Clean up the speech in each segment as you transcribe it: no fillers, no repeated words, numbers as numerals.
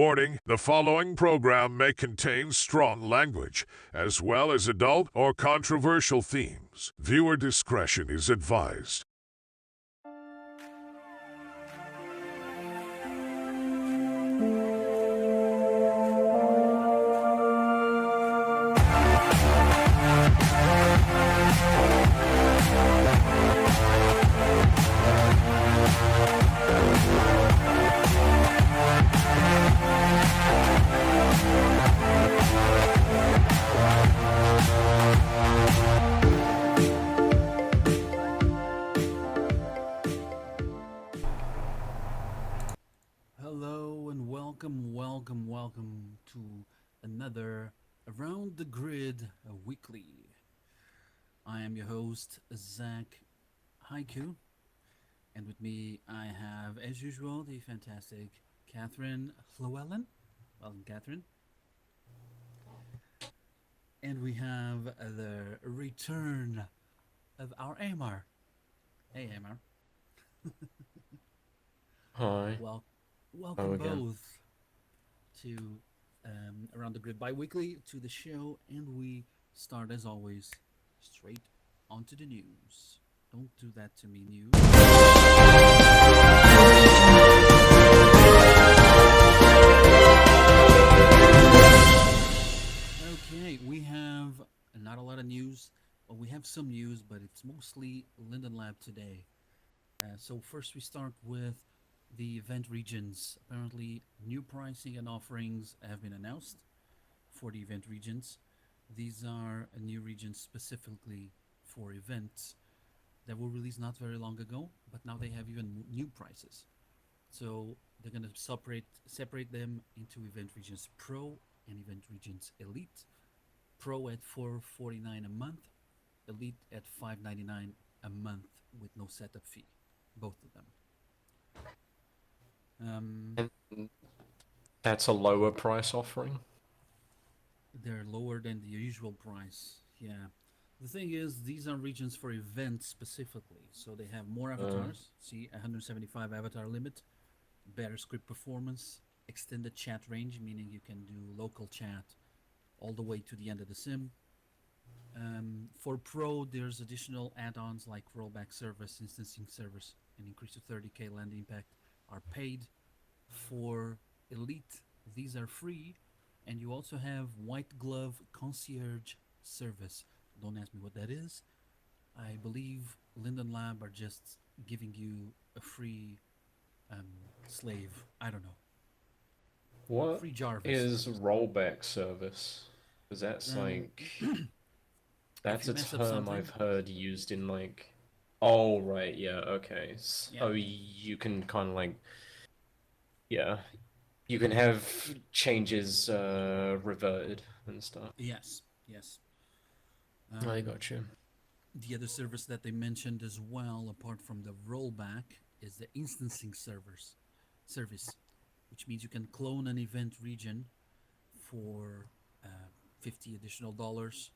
Warning, the following program may contain strong language, as well as adult or controversial themes. Viewer discretion is advised. Hello and welcome to another Around the Grid Weekly. I am your host, Zack Haiku, and with me I have, as usual, the fantastic Katheryn Llewellyn. Welcome, Katheryn. And we have the return of our Eimear. Hey, Eimear. Hi. Welcome again. both to Around the Grid Bi-Weekly, to the show, and we start, as always, straight onto the news. Don't do that to me, news. Okay, we have not a lot of news. Well, we have some news, but it's mostly Linden Lab today. So first we start with the event regions. Apparently, new pricing and offerings have been announced for the event regions. These are new regions specifically for events that were released not very long ago, but now they have even new prices. So they're going to separate them into event regions Pro and event regions Elite. Pro at $449 a month, Elite at $599 a month with no setup fee. Both of them. And that's a lower price offering? They're lower than the usual price. Yeah. The thing is, these are regions for events specifically. So they have more avatars. See, 175 avatar limit, better script performance, extended chat range, meaning you can do local chat all the way to the end of the sim. For Pro, there's additional add-ons like rollback service, instancing service, and increase to 30k land impact are paid. For Elite, these are free, and you also have white glove concierge service. Don't ask me what that is. I believe Linden Lab are just giving you a free slave. I don't know. What Free Jarvis is service. rollback service? Because that's If that's you a mess up term something, I've heard used in oh right, yeah, okay. yeah, So you can kind of yeah, you can have changes reverted and stuff. yes, yes. I Um, got you. the other service that they mentioned as well, apart from the rollback, is the instancing service, which means you can clone an event region for 50 additional dollars,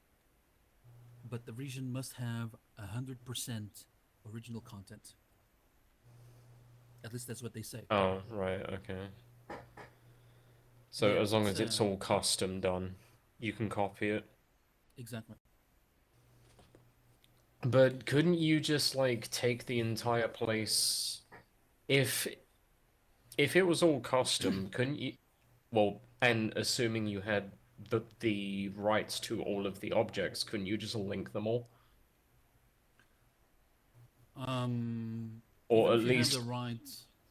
but the region must have 100% original content. At least that's what they say. Oh, right, okay. So Yeah, as long it's as it's all custom done, you can copy it. exactly. But couldn't you just take the entire place if it was all custom, couldn't you well, and assuming you had the rights to all of the objects, couldn't you just link them all? Or Even at if you have the least right,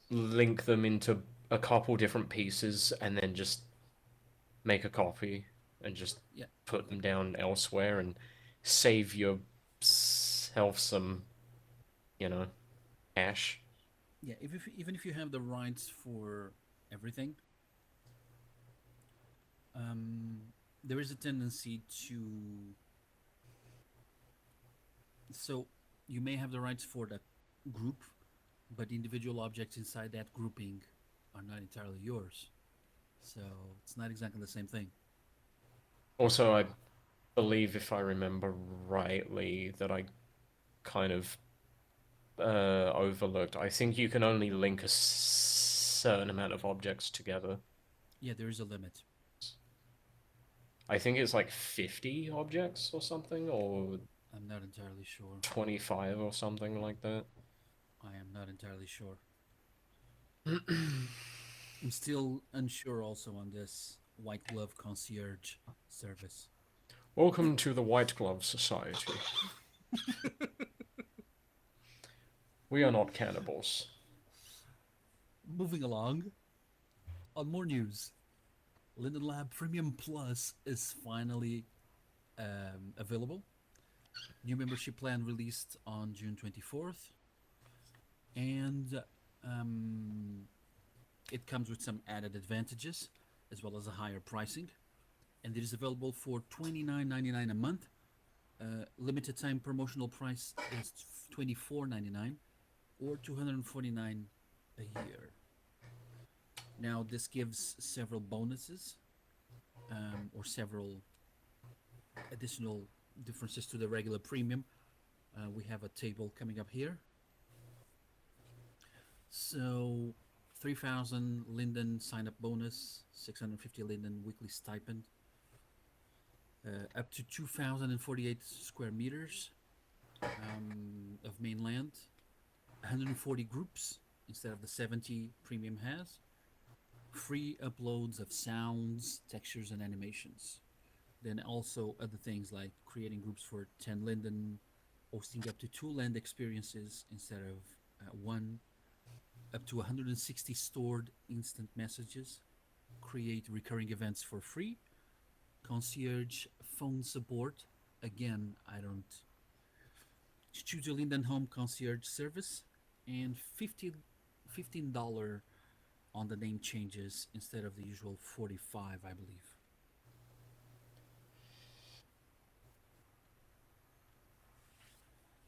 link them into a couple different pieces and then just make a copy and just yeah, put them down elsewhere and save yourself some, you know, cash. yeah. Even if you have the rights for everything, um, there is a tendency to. So you may have the rights for that group, but the individual objects inside that grouping are not entirely yours. So it's not exactly the same thing. Also, I believe if I remember rightly that I kind of overlooked. I think you can only link a certain amount of objects together. Yeah, there is a limit. I think it's like 50 objects or something, or I'm not entirely sure. 25 or something like that. I am not entirely sure. I'm still unsure also on this white glove concierge service. Welcome to the White Glove Society. We are not cannibals. Moving along, on more news, Linden Lab Premium Plus is finally available. New membership plan released on June 24th, and it comes with some added advantages as well as a higher pricing, and it is available for $29.99 a month. Limited time promotional price is $24.99 or $249 a year. Now, this gives several bonuses or several additional differences to the regular premium. We have a table coming up here. So, 3,000 Linden sign-up bonus, 650 Linden weekly stipend, up to 2,048 square meters of mainland, 140 groups instead of the 70 premium has, free uploads of sounds, textures, and animations. Then also other things like creating groups for 10 Linden, hosting up to 2 land experiences instead of 1, up to 160 stored instant messages, create recurring events for free, concierge phone support. Again, I don't choose a Linden Home concierge service, and $15 on the name changes instead of the usual 45, I believe.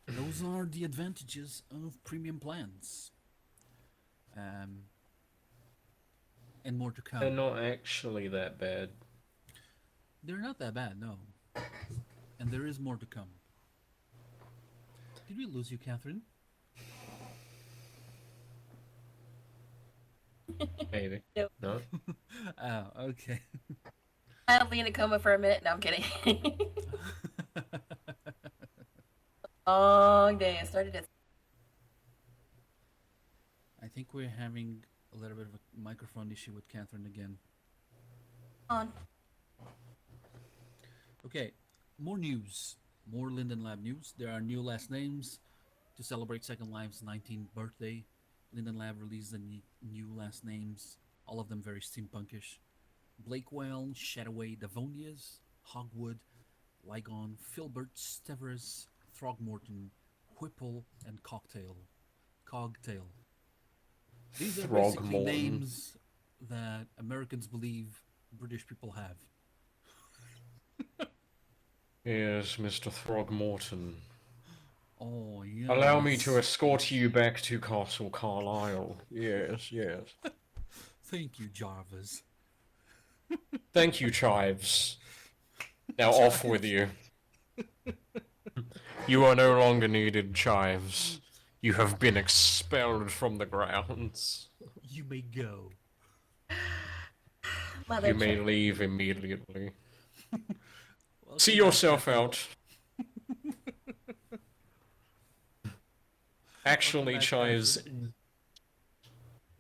Those are the advantages of premium plans. And more to come. They're not actually that bad. They're not that bad, no. And there is more to come. Did we lose you, Katheryn? Maybe. Nope. No? Oh, okay. I'll be in a coma for a minute. No, I'm kidding. Long day. I started at I think we're having a little bit of a microphone issue with Katheryn again. on. Okay, more news. More Linden Lab news. There are new last names to celebrate Second Life's 19th birthday. Linden Lab released the new last names, all of them very steampunkish. Blakewell, Shadoway, Davonias, Hogwood, Lygon, Filbert, Steverus, Throgmorton, Whipple, and Cogtail. These are basically Throgmorton. names that Americans believe British people have. Yes, Mr. Throgmorton. Oh, yes. Allow me to escort you back to Castle Carlisle. Yes, yes. Thank you, Jarvis. Thank you, Chives. Now off with you. You are no longer needed, Chives. You have been expelled from the grounds. You may go. Mother You may check. leave immediately. Welcome See back, yourself Katheryn. out. Actually, back, Chives,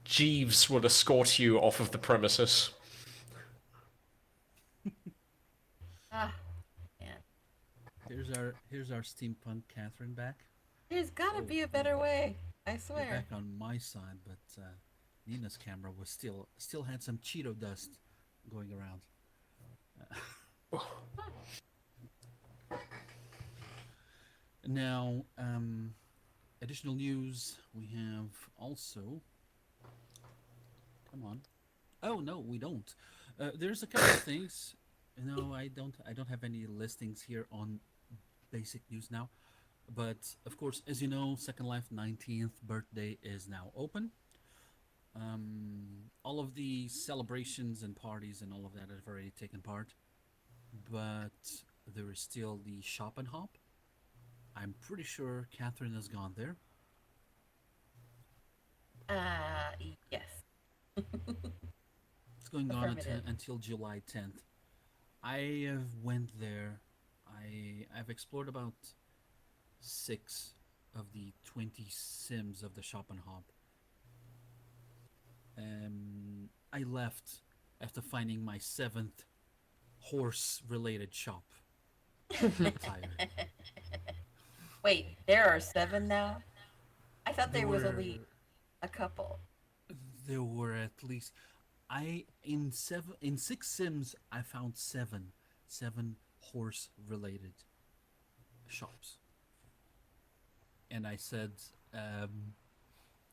Jeeves will escort you off of the premises. Ah, man. Here's our steampunk Katheryn back. There's gotta Oh, be a better way. I You're swear. back on my side, but Nina's camera was still had some Cheeto dust going around. Now, additional news. We have also. Come on. Oh no, we don't. There's a couple of things. No, I don't have any listings here on basic news now. But of course, as you know, Second Life 19th birthday is now open. All of the celebrations and parties and all of that have already taken part, but there is still the shop and hop. I'm pretty sure Katheryn has gone there. Yes. going on Affirmative. until July 10th. I have went there. I've explored about 6 of the 20 sims of the shop and hop. I left after finding my 7th horse-related shop. I'm tired. Wait, there are 7 now? I thought there was were- only a couple. There were at least in 6 sims I found 7 horse related shops. And I said,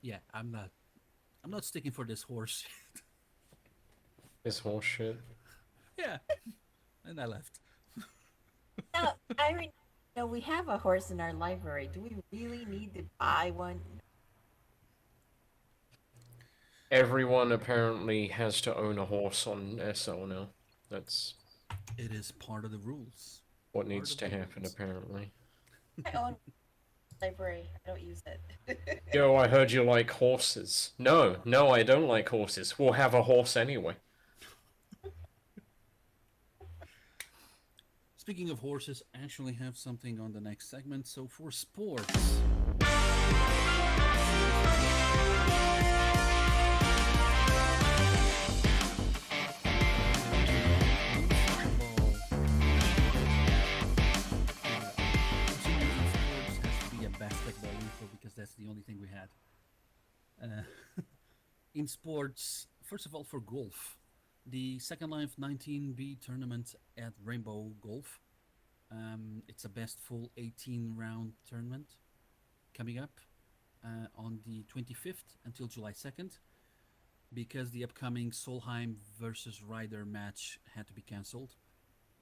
yeah, I'm not sticking for this horse. This horse shit. Yeah. And I left. Now, we have a horse in our library. Do we really need to buy one? Everyone apparently has to own a horse on SL now. That's It is part of the rules. what needs of to the happen, rules. apparently. I own a library. I don't use it. Yo, I heard you like horses. No, I don't like horses. We'll have a horse anyway. Speaking of horses, I actually have something on the next segment. So for sports. Basketball info because that's the only thing we had. In sports, first of all, for golf, the Second Life 19B tournament at Rainbow Golf. It's a best full 18-round tournament coming up on the 25th until July 2nd because the upcoming Solheim versus Ryder match had to be cancelled.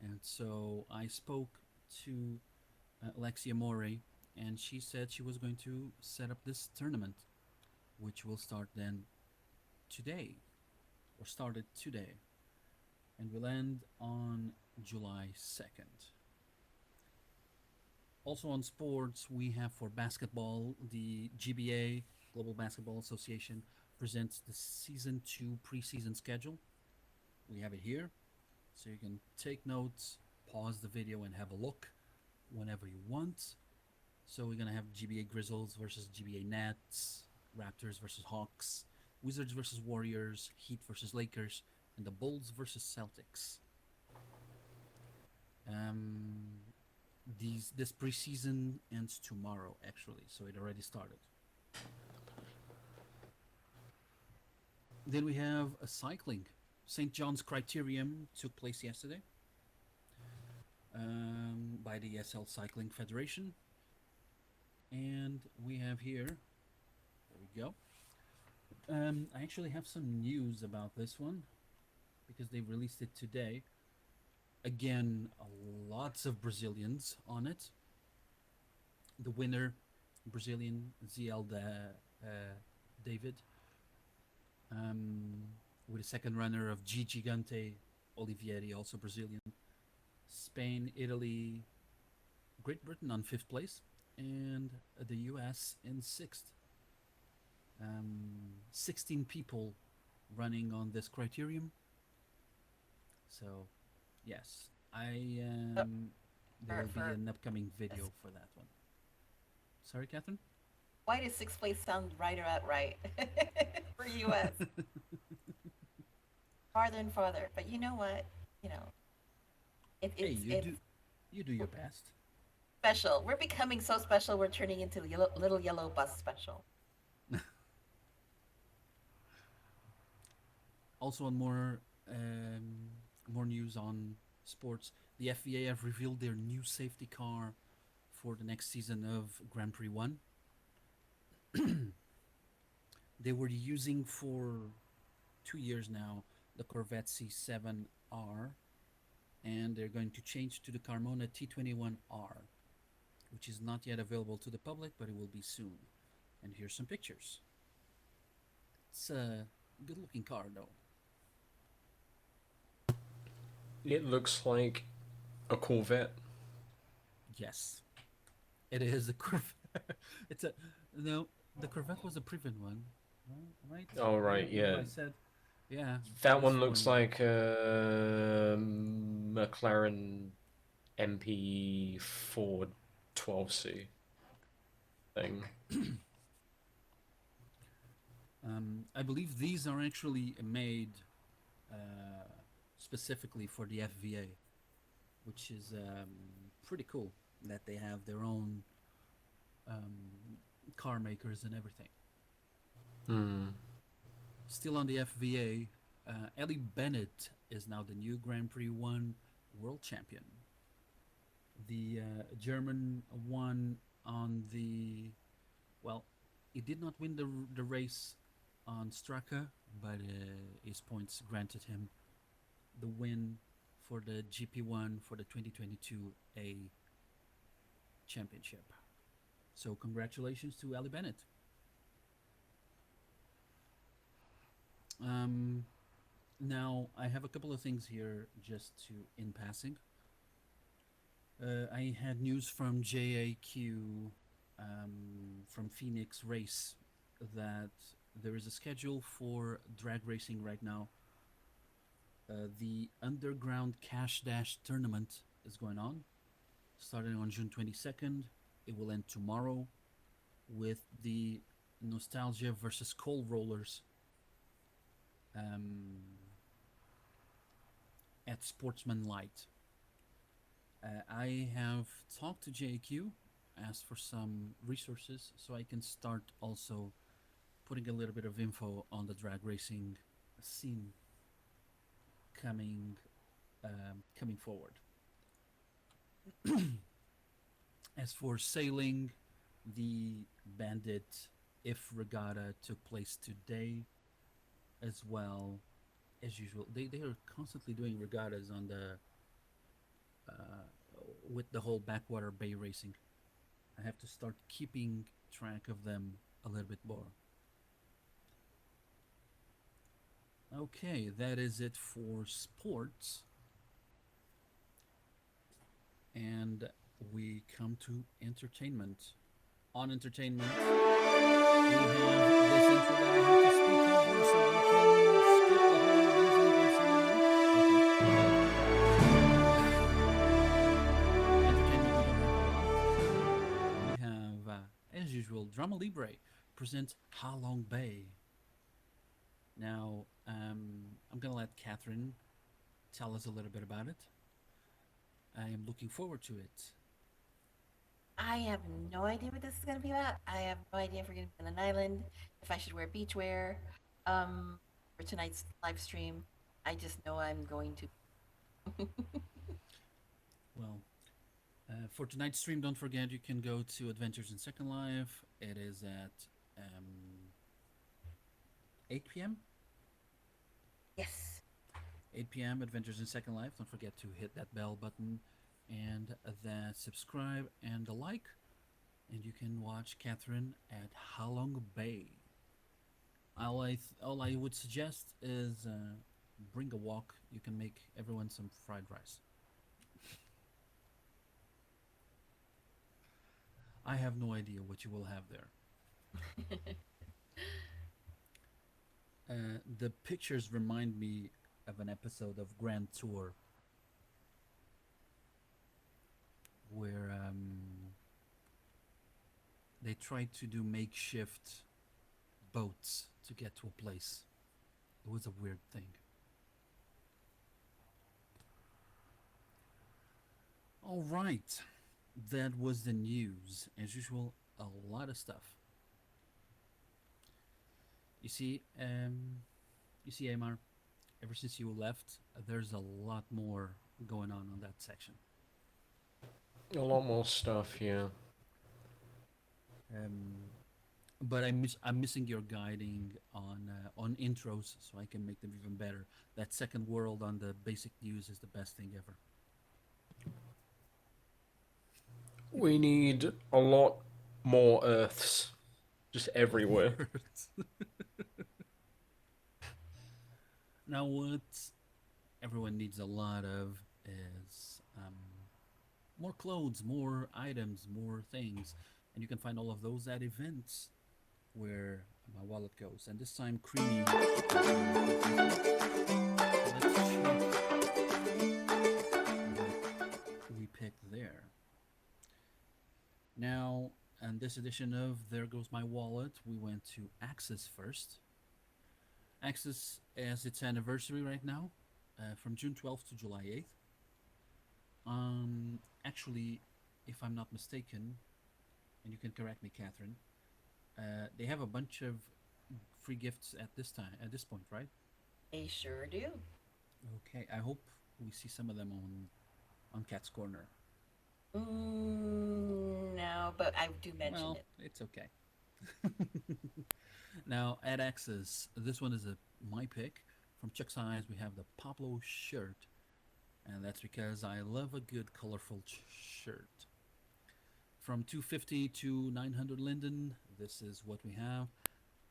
And so I spoke to Alexia Morey, and she said she was going to set up this tournament, which will start then today, or started today, and will end on July 2nd. Also on sports, we have for basketball, the GBA, Global Basketball Association, presents the Season 2 preseason schedule. We have it here, so you can take notes, pause the video, and have a look whenever you want. So we're going to have GBA Grizzlies versus GBA Nets, Raptors versus Hawks, Wizards versus Warriors, Heat versus Lakers, and the Bulls versus Celtics. This preseason ends tomorrow, actually, so it already started. Then we have a cycling. St. John's Criterium took place yesterday by the SL Cycling Federation. And we have here, there we go. I actually have some news about this one because they released it today. Again, lots of Brazilians on it. The winner, Brazilian ZL David, with a second runner of G Gigante Olivieri, also Brazilian. Spain, Italy, Great Britain on 5th place, and the US in 6th. 16 people running on this criterium. So, yes, there will be an upcoming video for that one. Sorry, Katheryn? Why does 6th place sound right about right for US? Farther and farther, but you know what? It's you do your best. special. We're becoming so special. We're turning into the little yellow bus special. Also, on more news on sports, the FVA have revealed their new safety car for the next season of Grand Prix 1. They were using for 2 years now the Corvette C7R, and they're going to change to the Carmona T21R, which is not yet available to the public, but it will be soon. And here's some pictures. It's a good-looking car, though. It looks like a Corvette. Yes, it is a Corvette. The Corvette was a previous one, right? Oh, right, Remember yeah. I said Yeah. That this one looks like a McLaren MP4 12C thing. I believe these are actually made uh, specifically for the FVA, which is pretty cool that they have their own car makers and everything. Hmm. Still on the FVA, Ellie Bennett is now the new Grand Prix 1 world champion. The German won on the, well, he did not win the race on Straka, but his points granted him the win for the GP1 for the 2022 A championship. So congratulations to Ali Bennett. Now I have a couple of things here just to in passing. I had news from JAQ from Phoenix Race that there is a schedule for drag racing right now. The Underground Cash Dash tournament is going on, starting on June 22nd. It will end tomorrow with the Nostalgia versus Coal Rollers at Sportsman Light. I have talked to JQ, asked for some resources so I can start also putting a little bit of info on the drag racing scene coming forward. As for sailing, the Bandit If Regatta took place today as well as usual. They are constantly doing regattas on the with the whole backwater bay racing. I have to start keeping track of them a little bit more. Okay, that is it for sports. And we come to entertainment. On entertainment, we have this intro that I have to speak over so we can skip the whole music and song. Entertainment, we have, as usual, Drama Libre presents Halong Bay. Now, I'm going to let Katheryn tell us a little bit about it. I am looking forward to it. I have no idea what this is going to be about. I have no idea if we're going to be on an island, if I should wear beachwear for tonight's live stream. I just know I'm going to. Well, for tonight's stream, don't forget you can go to Adventures in Second Life. It is at 8 p.m. Yes. 8 p.m. Adventures in Second Life. Don't forget to hit that bell button and that subscribe and the like. And you can watch Katheryn at Halong Bay. All I would suggest is bring a wok. You can make everyone some fried rice. I have no idea what you will have there. The pictures remind me of an episode of Grand Tour where they tried to do makeshift boats to get to a place. It was a weird thing. All right, that was the news. As usual, a lot of stuff. You see, Eimear, ever since you left, there's a lot more going on that section. A lot more stuff, yeah. But I'm missing your guiding on intros, so I can make them even better. That second world on the basic news is the best thing ever. We need a lot more Earths, just everywhere. Now, what everyone needs a lot of is more clothes, more items, more things. And you can find all of those at events where my wallet goes. And this time, Creamy And this edition of There Goes My Wallet, we went to Axis first. Axis has its anniversary right now, from June 12th to July 8th. Actually, if I'm not mistaken, and you can correct me, Katheryn, they have a bunch of free gifts at this point, right? They sure do. Okay, I hope we see some of them on Cat's Corner. No, but I do mention Well, it. it's okay. Now, at Axis, this one is my pick. From Chuck's Eyes, we have the Pablo shirt. And that's because I love a good colorful shirt. From 250 to 900 Linden, this is what we have.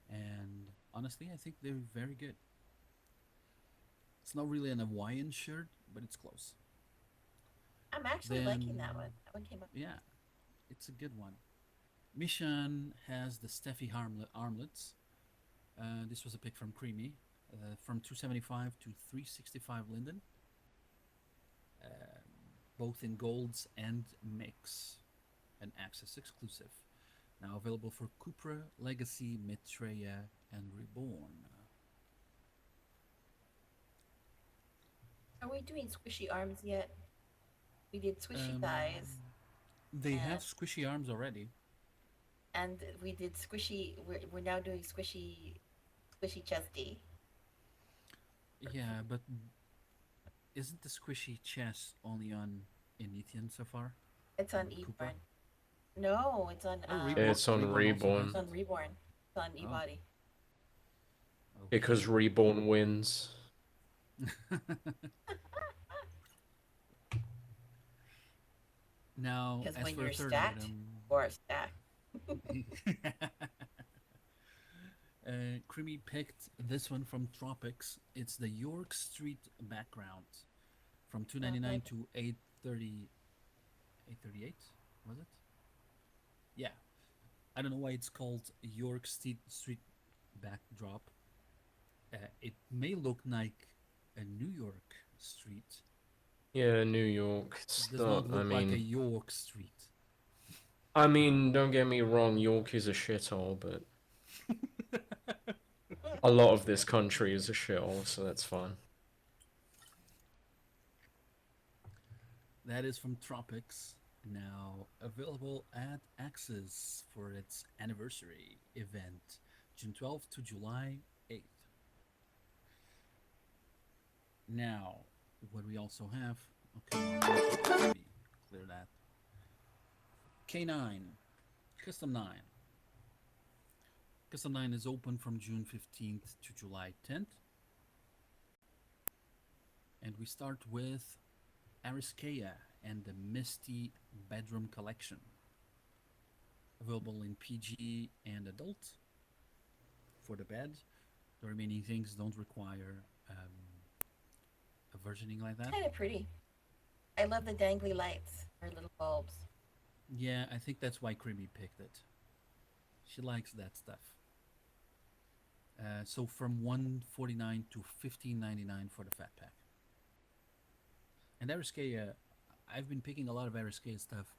And honestly, I think they're very good. It's not really an Hawaiian shirt, but it's close. I'm actually liking that one. That one came up. Yeah, it's a good one. Mishan has the Steffi armlets. This was a pick from Creamy. From 275 to 365 Linden. Both in golds and mix. An Axis exclusive. Now available for Cupra, Legacy, Maitreya, and Reborn. Are we doing squishy arms yet? We did squishy thighs, They have squishy arms already. and we did squishy. We're now doing squishy chesty. Yeah, but isn't the squishy chest only on Ethiopian so far? It's on Cooper? Reborn. No, it's on. Reborn. It's on Reborn. It's on Reborn. It's on E-body. Because Reborn wins. Now, Because as when for you're a third stacked, item, or stacked. Creamy picked this one from Tropics. It's the York Street background, from 299 to 830, 838. Was it? Yeah, I don't know why it's called York Street backdrop. It may look like a New York street. Yeah, New York. It's It does not, not look I like a mean, York street. don't get me wrong, York is a shithole, but a lot of this country is a shithole, so that's fine. That is from Tropics, now available at Axis for its anniversary event, June 12th to July 8th. Now, what we also have, okay, let me clear that. K9, Custom 9. Custom 9 is open from June 15th to July 10th. And we start with Ariskea and the Misty Bedroom Collection. Available in PG and adult for the bed. The remaining things don't require a versioning like that. Kind of pretty. I love the dangly lights or little bulbs. Yeah, I think that's why Creamy picked it. She likes that stuff. So from $149 to $15.99 for the fat pack. And Ariskea, I've been picking a lot of Ariskea stuff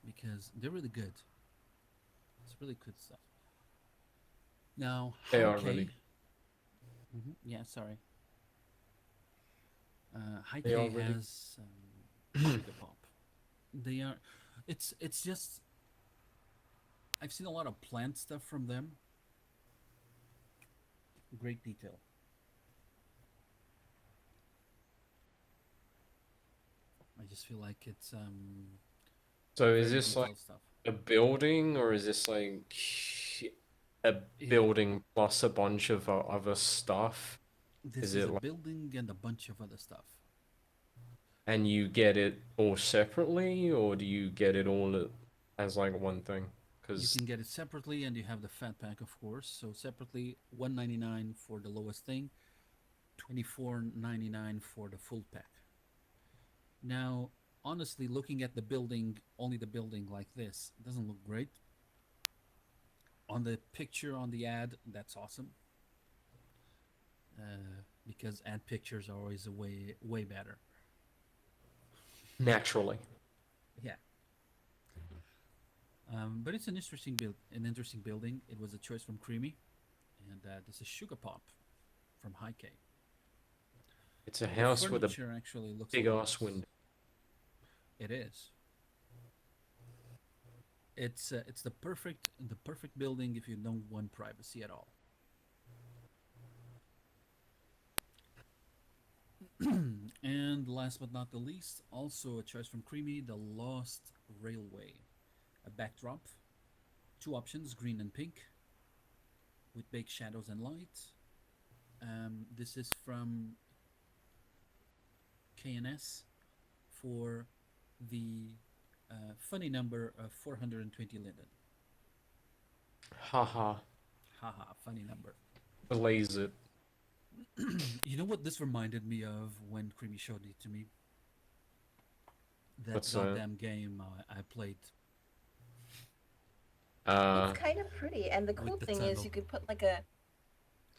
because they're really good. It's really good stuff. Now, They are really. Yeah, sorry. High They K are really- has Sugar Pop. They are. It's just. I've seen a lot of plant stuff from them. Great detail. I just feel like it's So is very this like detailed stuff. a building, or is this like a building plus a bunch of other stuff? This is is it a like- building and a bunch of other stuff. And you get it all separately, or do you get it all as like one thing? You Because can get it separately, and you have the fat pack, of course. So separately, $199 for the lowest thing, $24.99 for the full pack. Now, honestly, looking at the building, only the building like this, doesn't look great. On the picture on the ad, that's awesome. Because ad pictures are always way better. naturally. Yeah. But it's an interesting building. It was a choice from Creamy, and this is Sugar Pop from High K. It's a The house with a furniture actually looks big nice. ass window. It is. It's the perfect building if you don't want privacy at all. And last but not the least, also a choice from Creamy, the Lost Railway. A backdrop, two options, green and pink, with big shadows and light. This is from KNS for the funny number of 420 Linden. Haha. Haha, funny number. Blaze it. You know what this reminded me of when Creamy showed it to me? That What's that? goddamn game I played It's kind of pretty, and the cool with the thing is tunnel. you could put like a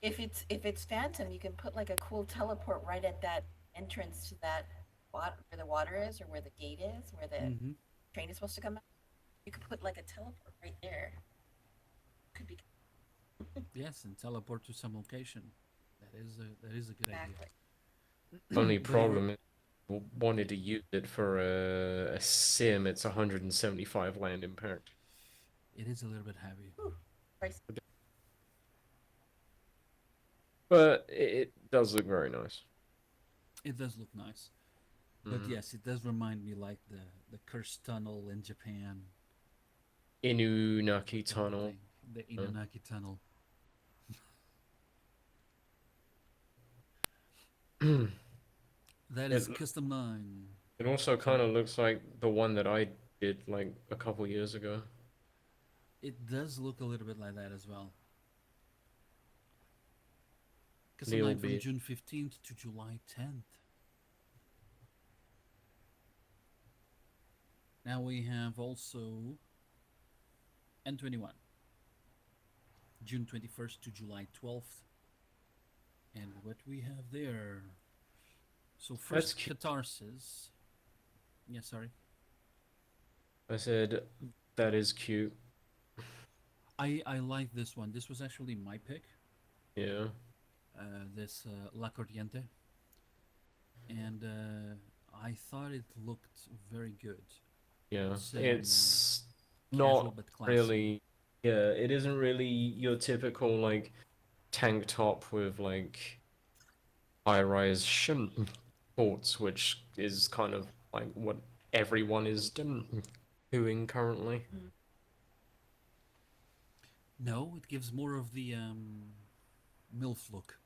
if it's Phantom, you can put like a cool teleport right at that entrance to that spot where the water is or where the gate is, where the Hmm. train is supposed to come out. You could put like a teleport right there. Could be Yes, and teleport to some location. That is a good idea. exactly. Only But you were- problem is wanted to use it for a sim. It's 175 land impact. It is a little bit heavy. Price. But it does look very nice. It does look nice. But Mhm. yes, it does remind me like the cursed tunnel in Japan. Inunaki Type of Tunnel. thing. The Inunaki tunnel. That is It, custom 9. it also kind of looks like the one that I did like a couple years ago. It does look a little bit like that as well. Custom Little 9 from bit. June 15th to July 10th. Now we have also N21. June 21st to July 12th. And what we have there. So That's first cute. Catharsis. Yeah, sorry. I said that is cute. I like this one. This was actually my pick. Yeah. This La Corriente. And I thought it looked very good. Yeah. It's It's casual not but classy. really. Yeah, it isn't really your typical like tank top with like high-rise shorts, which is kind of like what everyone is doing currently. No, it gives more of the MILF look.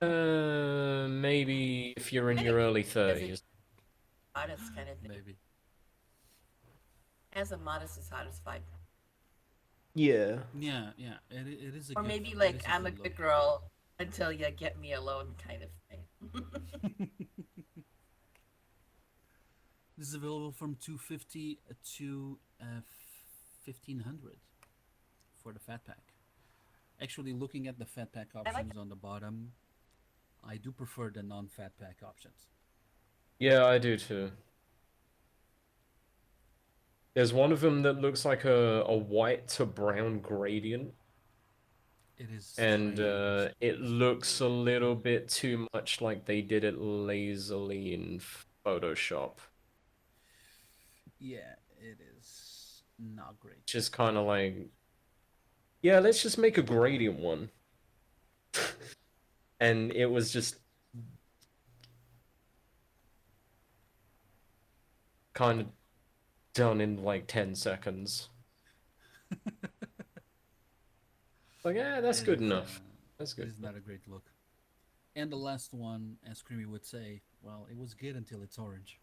Maybe if you're in your early As a 30s. modest kind of thing. Maybe. As a modest as hot as 5. Yeah. Yeah, yeah. It is a Or good, maybe it like is I'm a good good look. girl until you get me alone kind of thing. This is available from 250 to 1500 for the fat pack. Actually, looking at the fat pack like options on the bottom, I do prefer the non-fat pack options. Yeah, I do too. There's one of them that looks like a white to brown gradient, It is and strange. it looks a little bit too much like they did it lazily in Photoshop. Yeah, it is not great. Just kind of like, yeah, let's just make a gradient one. And it was just kind of done in like 10 seconds. Like, yeah, that's It good is, enough. That's it good. is not a great look. And the last one, as Creamy would say, well, it was good until it's orange.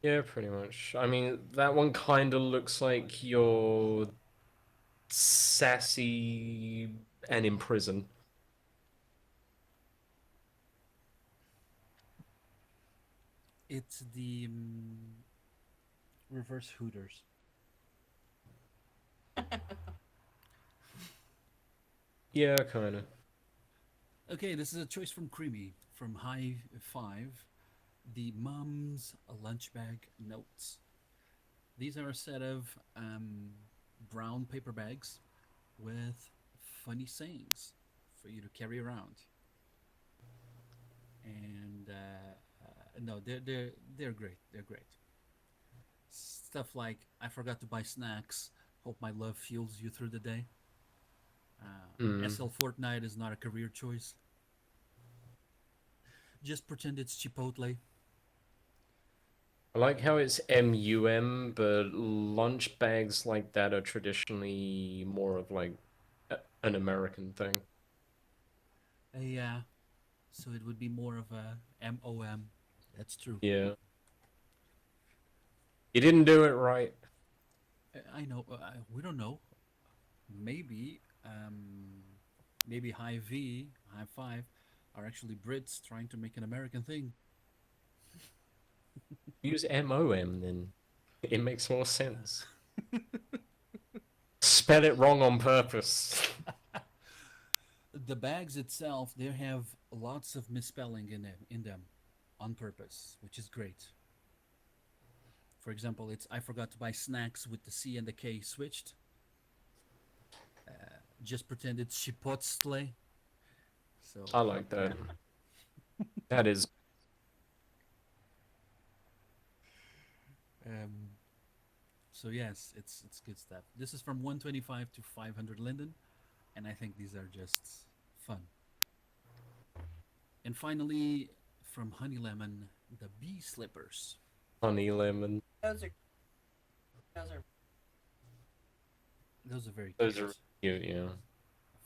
Yeah, pretty much. I mean, that one kind of looks like you're sassy and in prison. It's the reverse Hooters. Yeah, kind of. Okay, this is a choice from Creamy from High 5. the Mom's Lunch Bag Notes. These are a set of brown paper bags with funny sayings for you to carry around. And no, they're great. They're great. Stuff like I forgot to buy snacks. Hope my love fuels you through the day. SL Fortnite is not a career choice. Just pretend it's Chipotle. I like how it's MUM, but lunch bags like that are traditionally more of like an American thing. Yeah, so it would be more of a MOM. That's true. Yeah. You didn't do it right. I know. We don't know. Maybe, maybe High V, High Five, are actually Brits trying to make an American thing. Use MOM then. It makes more sense. Spell it wrong on purpose. The bags itself, they have lots of misspelling in them, on purpose, which is great. For example, it's I forgot to buy snacks with the C and the K switched. Just pretend it's Chipotle. So I like that. That is. so yes, it's good stuff. This is from 125 to 500 Linden, and I think these are just fun. And finally, from Honey Lemon, the bee slippers. Honey lemon. Those are Those are very Those cute. are cute, yeah.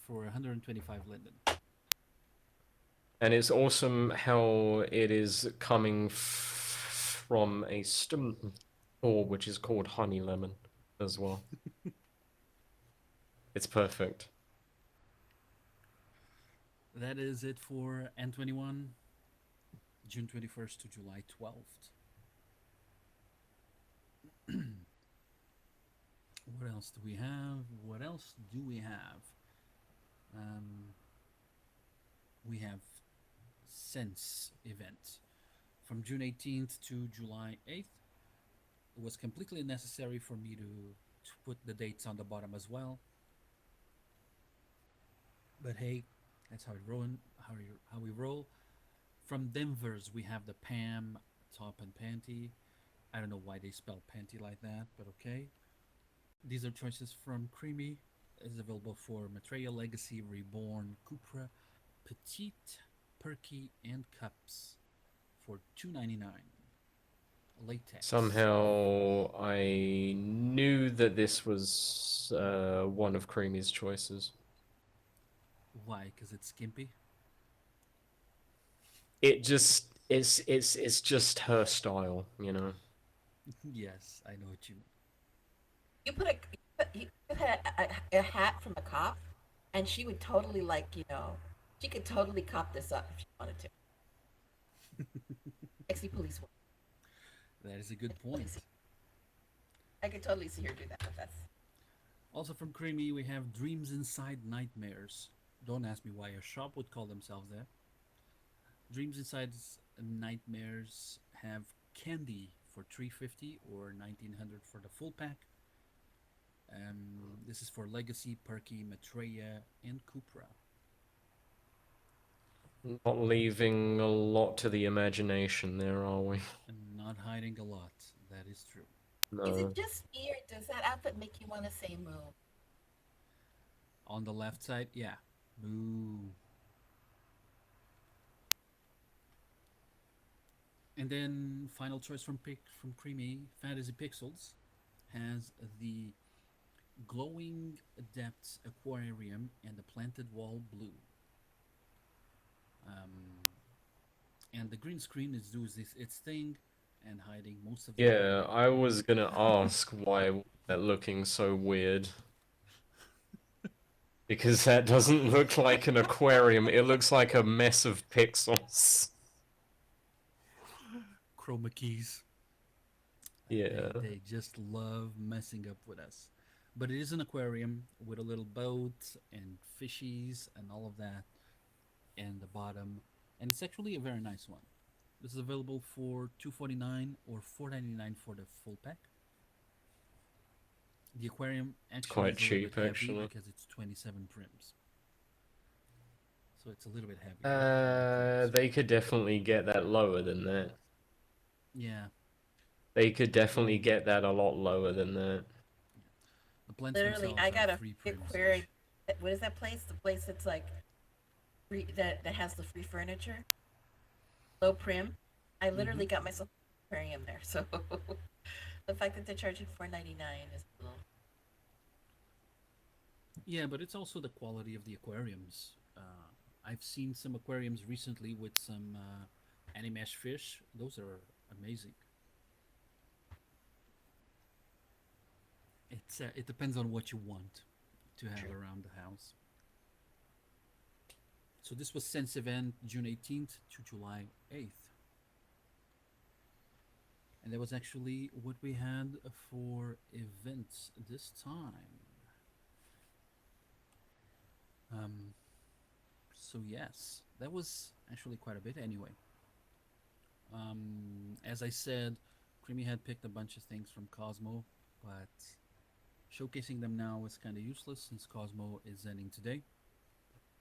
For 125 Linden. And it's awesome how it is coming from a store which is called Honey Lemon as well. It's perfect. That is it for N21, June 21st to July 12th. What else do we have? What else do we have? We have Sense event from June 18th to July 8th. It was completely necessary for me to put the dates on the bottom as well. But hey, that's how we roll. From Denver's, we have the Pam top and panty. I don't know why they spell panty like that, but okay. These are choices from Creamy. It's available for Maitreya Legacy, Reborn, Cupra, Petite, Perky, and Cups for $2.99. Latex. Somehow I knew that this was one of Creamy's choices. Why? Because it's skimpy. It just it's just her style, you know. Yes, I know what you mean. you put a hat from a cop, and she would totally she could totally cop this up if she wanted to. Sexy police. That is a good point. I could totally see her do that. But that's Also from Creamy, we have Dreams Inside Nightmares. Don't ask me why a shop would call themselves that. Dreams Inside Nightmares have Candy for $350 or $1,900 for the full pack. This is for Legacy, Perky, Maitreya, and Cupra. Not leaving a lot to the imagination there, are we? And not hiding a lot. That is true. Is No. it just me, or does that outfit make you want to say moo? On the left side, yeah. Boo. And then final choice from Creamy, Fantasy Pixels has the Glowing Depths Aquarium and the Planted Wall Blue. And the green screen is doing its thing and hiding most of the Yeah, I was gonna ask why that looking so weird. Because that doesn't look like an aquarium, it looks like a mess of pixels. chroma keys. Yeah. They just love messing up with us. But it is an aquarium with a little boat and fishies and all of that in the bottom. And it's actually a very nice one. This is available for $249 or $499 for the full pack. The aquarium actually quite is a little cheap, bit heavy actually. because it's 27 prims. So it's a little bit heavy. They could definitely get that lower than that. Yeah. They could definitely get that a lot lower than that. The plants Literally, themselves I are got a 3 free prims. aquarium. What is that place? The place that's like free, that has the free furniture, low prim. I literally got myself an aquarium there. So the fact that they're charging $4.99 is a little. Yeah, but it's also the quality of the aquariums. I've seen some aquariums recently with some animesh fish. Those are amazing. It depends on what you want to have around the house. So this was Sense Event, June 18th to July 8th. And that was actually what we had for events this time. So yes, that was actually quite a bit anyway. As I said, Creamy had picked a bunch of things from Cosmo, but showcasing them now is kind of useless since Cosmo is ending today.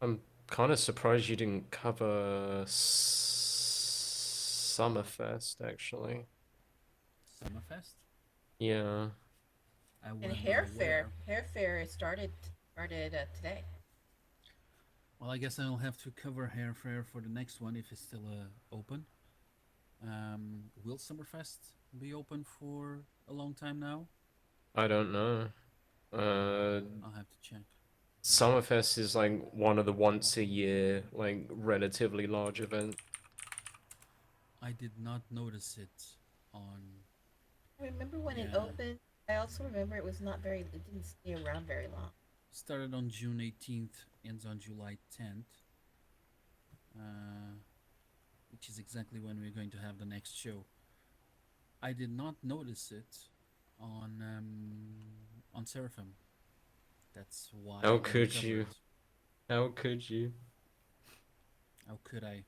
I'm kind of surprised you didn't cover Summerfest, actually. Summerfest? Yeah. I And wasn't Hair Fair. aware. Hair Fair started today. Well, I guess I'll have to cover Hair Fair for the next one if it's still open. Will Summerfest be open for a long time now? I don't know. I'll have to check. Summerfest is like one of the once a year, like relatively large event. I did not notice it on. I remember when it Yeah. opened. I also remember it didn't stay around very long. Started on June 18th, ends on July 10th, which is exactly when we're going to have the next show. I did not notice it on Seraphim. That's why. How I didn't could cover you? it. How could you? How could I?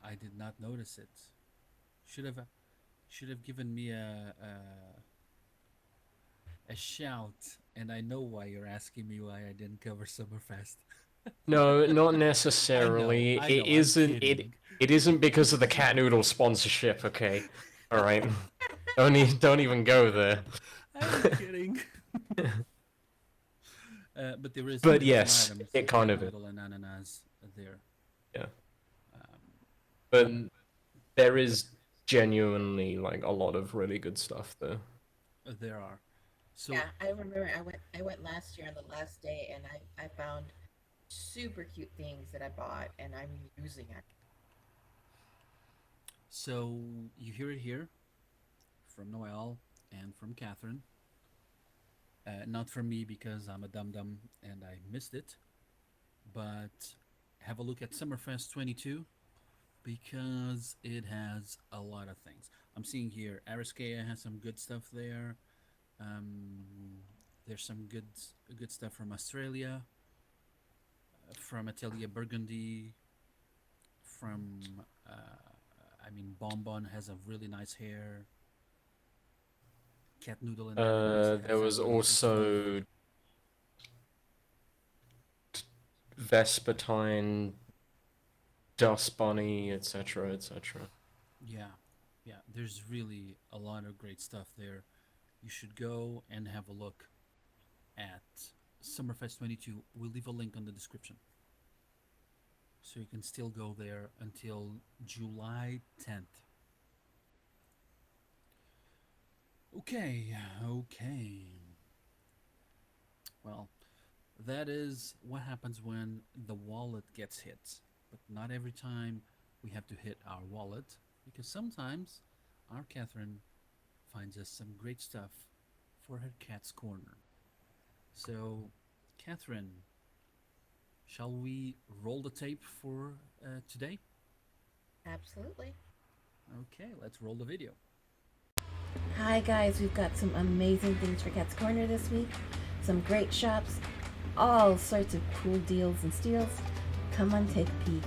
I did not notice it. Should have given me a shout, and I know why you're asking me why I didn't cover Summerfest. No, not necessarily. I know, It I'm isn't. kidding. It isn't because of the cat noodle sponsorship. Okay, all right. Don't even go there. I'm kidding. But there is. But there is yes, some items, it kind of is. noodle and ananas there. Yeah. But there is genuinely like a lot of really good stuff there. There are. So Yeah, I remember I went last year on the last day, and I found super cute things that I bought, and I'm using it. So you hear it here from Noelle and from Katheryn. Not from me because I'm a dum-dum and I missed it. But have a look at Summerfest 22 because it has a lot of things. I'm seeing here Ariskea has some good stuff there. There's some good stuff from Australia, from Atelier Burgundy, from Bonbon has a really nice hair. Cat Noodle and ananas There has was some really good stuff. also Vespertine, Dust Bunny, etc., etc. Yeah, there's really a lot of great stuff there. You should go and have a look at Summerfest 22. We'll leave a link on the description. So you can still go there until July 10th. Okay. Well, that is what happens when the wallet gets hit. But not every time we have to hit our wallet, because sometimes our Katheryn finds us some great stuff for her cat's corner. So, Katheryn, shall we roll the tape for today? Absolutely. Okay, let's roll the video. Hi guys, we've got some amazing things for Cat's Corner this week. Some great shops, all sorts of cool deals and steals. Come on, take a peek.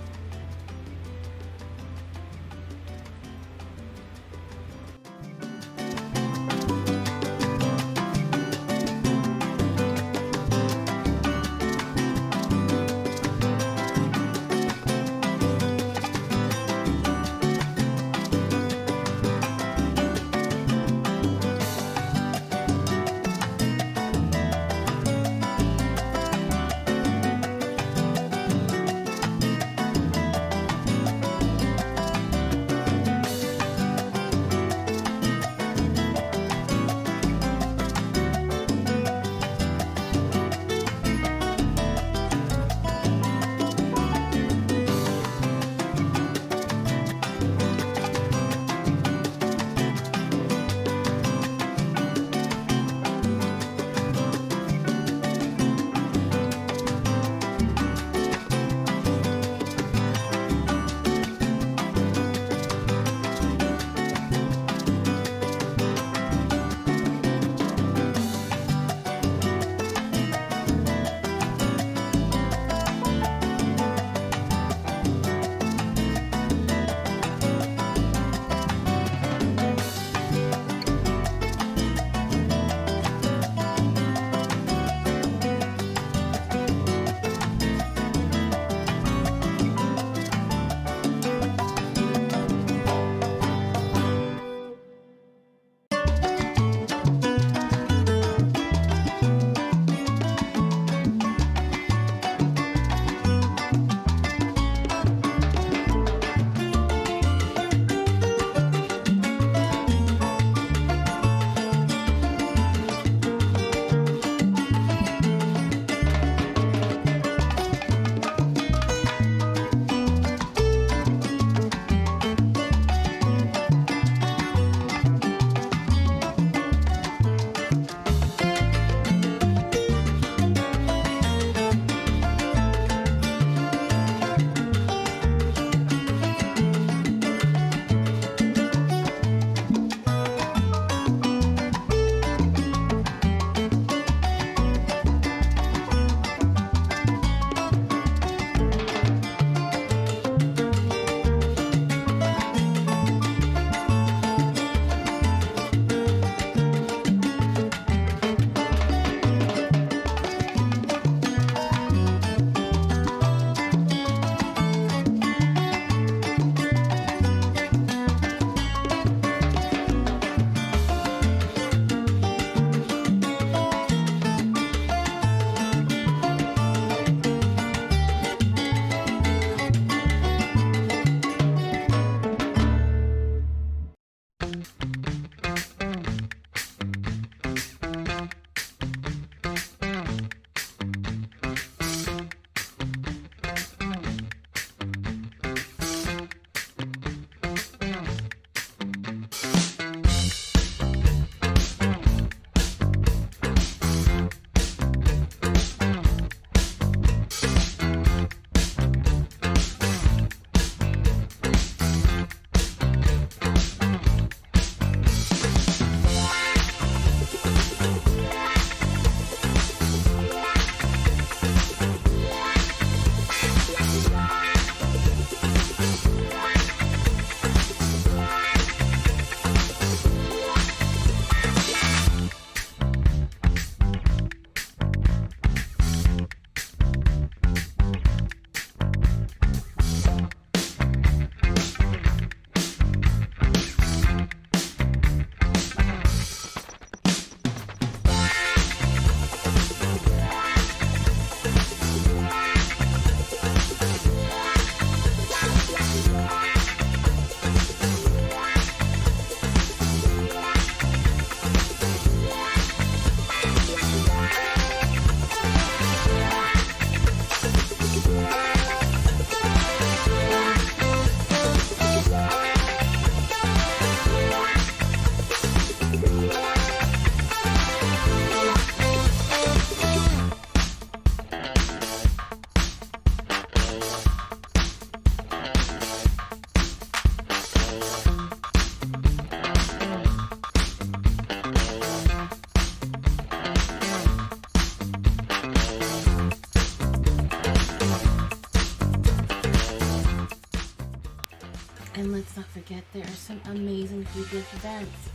And let's not forget there are some amazing free gift events.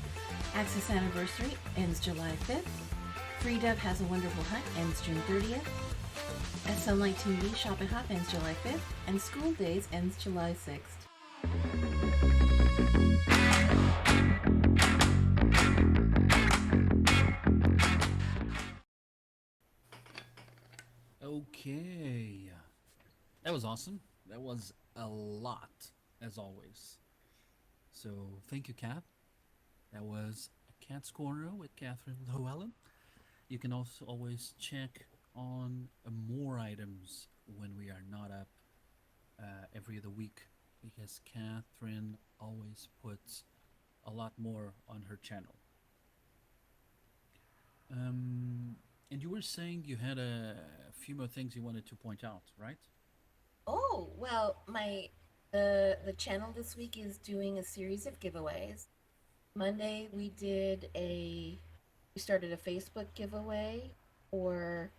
Access Anniversary ends July 5th. Free Dove Has a Wonderful Hunt ends June 30th. SL19B Shop and Hop ends July 5th. And School Days ends July 6th. Okay. That was awesome. That was a lot, as always. So, thank you, Kat. That was a Cat's Corner with Katheryn Llewellyn. You can also always check on more items when we are not up every other week, because Katheryn always puts a lot more on her channel. And you were saying you had a few more things you wanted to point out, right? Oh, well, the channel this week is doing a series of giveaways. Monday we started a Facebook giveaway for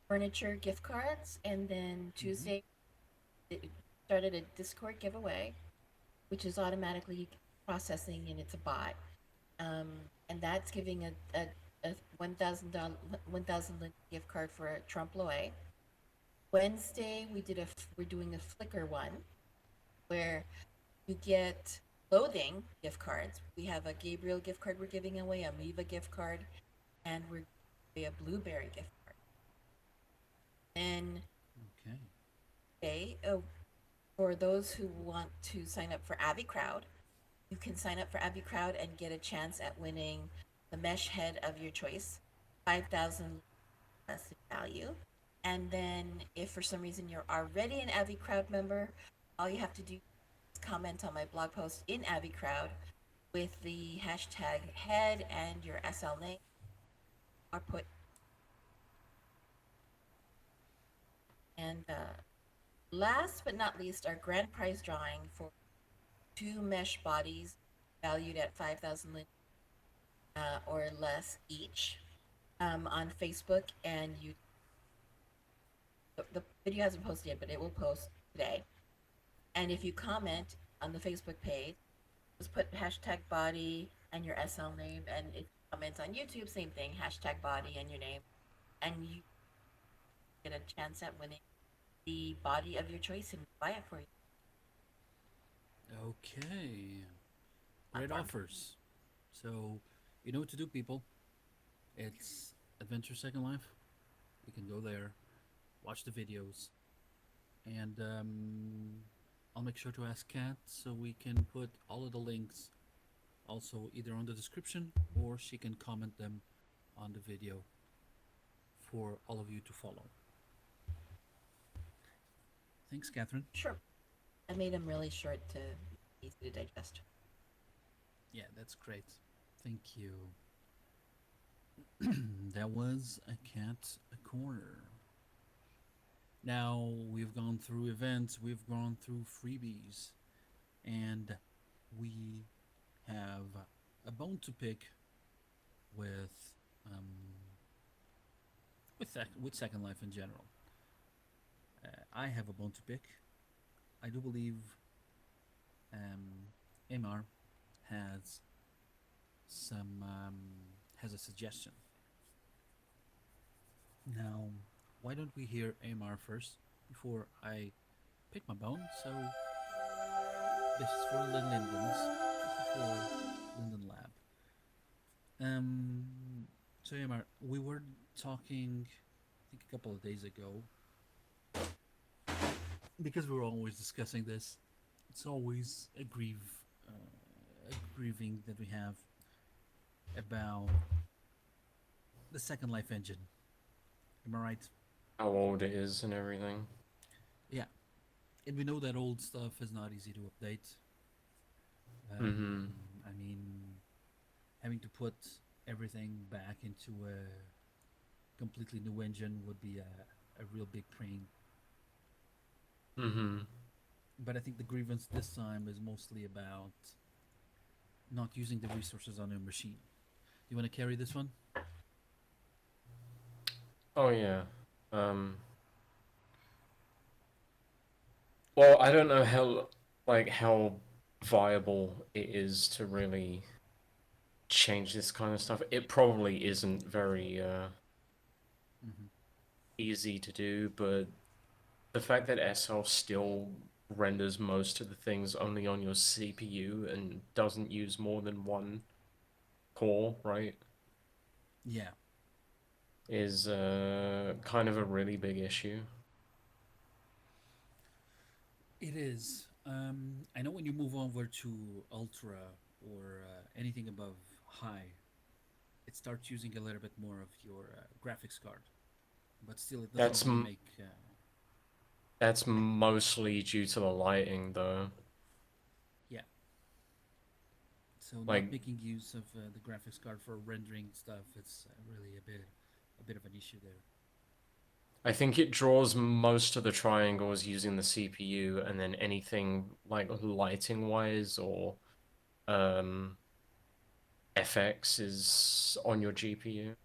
furniture gift cards, and then Tuesday it started a Discord giveaway, which is automatically processing and it's a bot. And that's giving a $1,000 gift card for a Trompe l'oeil. Wednesday we're doing a Flickr one where you get clothing gift cards. We have a Gabriel gift card we're giving away, a Miva gift card, and we're giving away a Blueberry gift card. Then for those who want to sign up for Abbey Crowd, you can sign up for Abbey Crowd and get a chance at winning the mesh head of your choice, 5,000 less in value. And then if for some reason you're already an Abbey Crowd member, all you have to do is comment on my blog post in Abbey Crowd with the hashtag head and your SL name, or put. And last but not least, our grand prize drawing for 2 mesh bodies valued at 5,000 or less each on Facebook and YouTube. The video hasn't posted yet, but it will post today. And if you comment on the Facebook page, just put hashtag body and your SL name. And if you comment on YouTube, same thing, hashtag body and your name. And you get a chance at winning the body of your choice and buy it for you. Okay. Great offers. So, you know what to do, people. It's Adventure Second Life. You can go there, watch the videos, and I'll make sure to ask Kat so we can put all of the links also either on the description or she can comment them on the video for all of you to follow. Thanks, Katheryn. Sure. I made them really short to be easy to digest. Yeah, that's great. Thank you. That was a Cat Corner. Now we've gone through events, we've gone through freebies, and we have a bone to pick with Second Life in general. I have a bone to pick. I do believe Eimear has a suggestion. Now, why don't we hear Eimear first before I pick my bone? So this is for Lindens. This is for Linden Lab. So Eimear, we were talking, I think a couple of days ago, because we're always discussing this. It's always a grieving that we have about the Second Life engine. Am I right? How old it is and everything. Yeah. And we know that old stuff is not easy to update. I mean, having to put everything back into a completely new engine would be a real big pain. But I think the grievance this time is mostly about not using the resources on your machine. Do you want to carry this one? Oh yeah. Well, I don't know how viable it is to really change this kind of stuff. It probably isn't very Hmm. easy to do, but the fact that SL still renders most of the things only on your CPU and doesn't use more than one core, right, Yeah, is kind of a really big issue. it is. I know when you move over to ultra or anything above high, it starts using a little bit more of your graphics card, but still, it doesn't That's really make. that's mostly due to the lighting, though. Yeah. So not Like, making use of the graphics card for rendering stuff, it's really a bit of an issue there. I think it draws most of the triangles using the CPU, and then anything like lighting-wise or um, FX is on your GPU.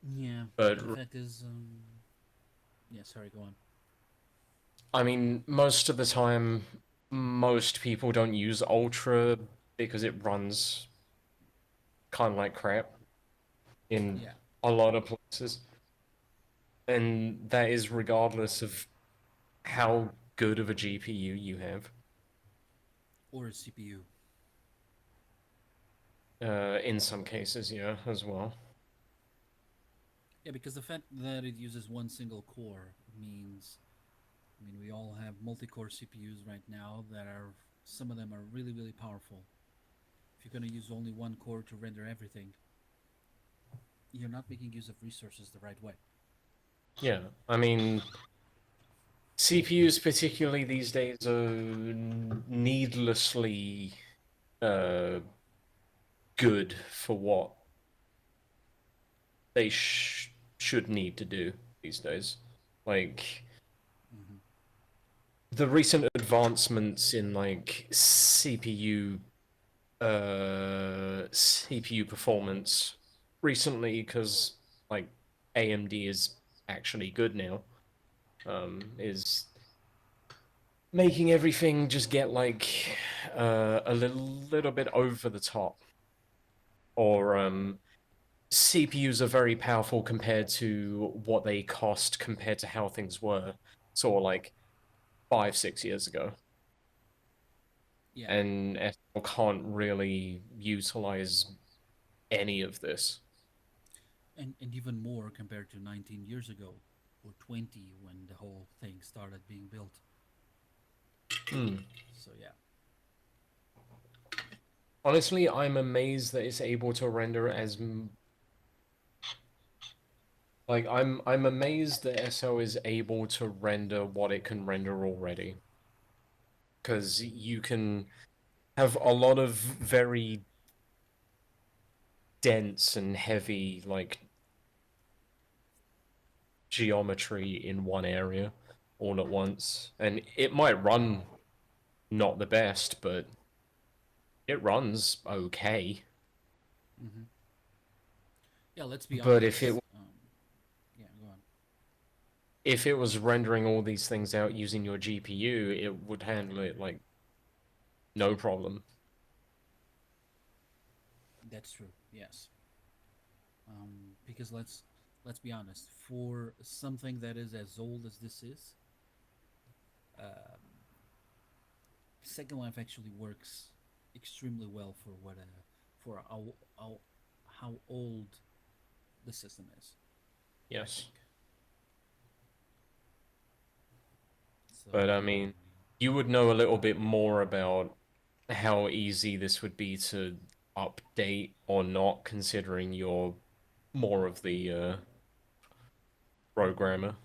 Yeah, But the fact is, yeah. Sorry, go on. I mean, most of the time, most people don't use Ultra because it runs kind of like crap in Yeah, a lot of places. And that is regardless of how good of a GPU you have. or a CPU. In some cases, yeah, as well. Yeah, because the fact that it uses one single core means, I mean, we all have multi-core CPUs right now that are, some of them are really, really powerful. If you're going to use only one core to render everything, you're not making use of resources the right way. Yeah, I mean, CPUs, particularly these days, are needlessly uh, good for what they should need to do these days. Like, Hmm. the recent advancements in like CPU performance recently, because like AMD is actually good now, is making everything just get like a little bit over the top. Or CPUs are very powerful compared to what they cost compared to how things were, sort of like 5, 6 years ago. Yeah, And SL can't really utilize any of this. and even more compared to 19 years ago or 20 when the whole thing started being built. Hmm. So yeah. Honestly, I'm amazed that it's able to render as like I'm amazed that SL is able to render what it can render already. Because you can have a lot of very dense and heavy like geometry in one area all at once, and it might run not the best, but it runs okay. Hmm. Yeah, let's be But honest. Yeah, go on. if it was rendering all these things out using your GPU, it would handle it like no problem. That's true. Yes. Because let's be honest. For something that is as old as this is, um, Second Life actually works extremely well for what for how old the system is. I Yes. think so. But I mean, you would know a little bit more about how easy this would be to update or not, considering you're more of the programmer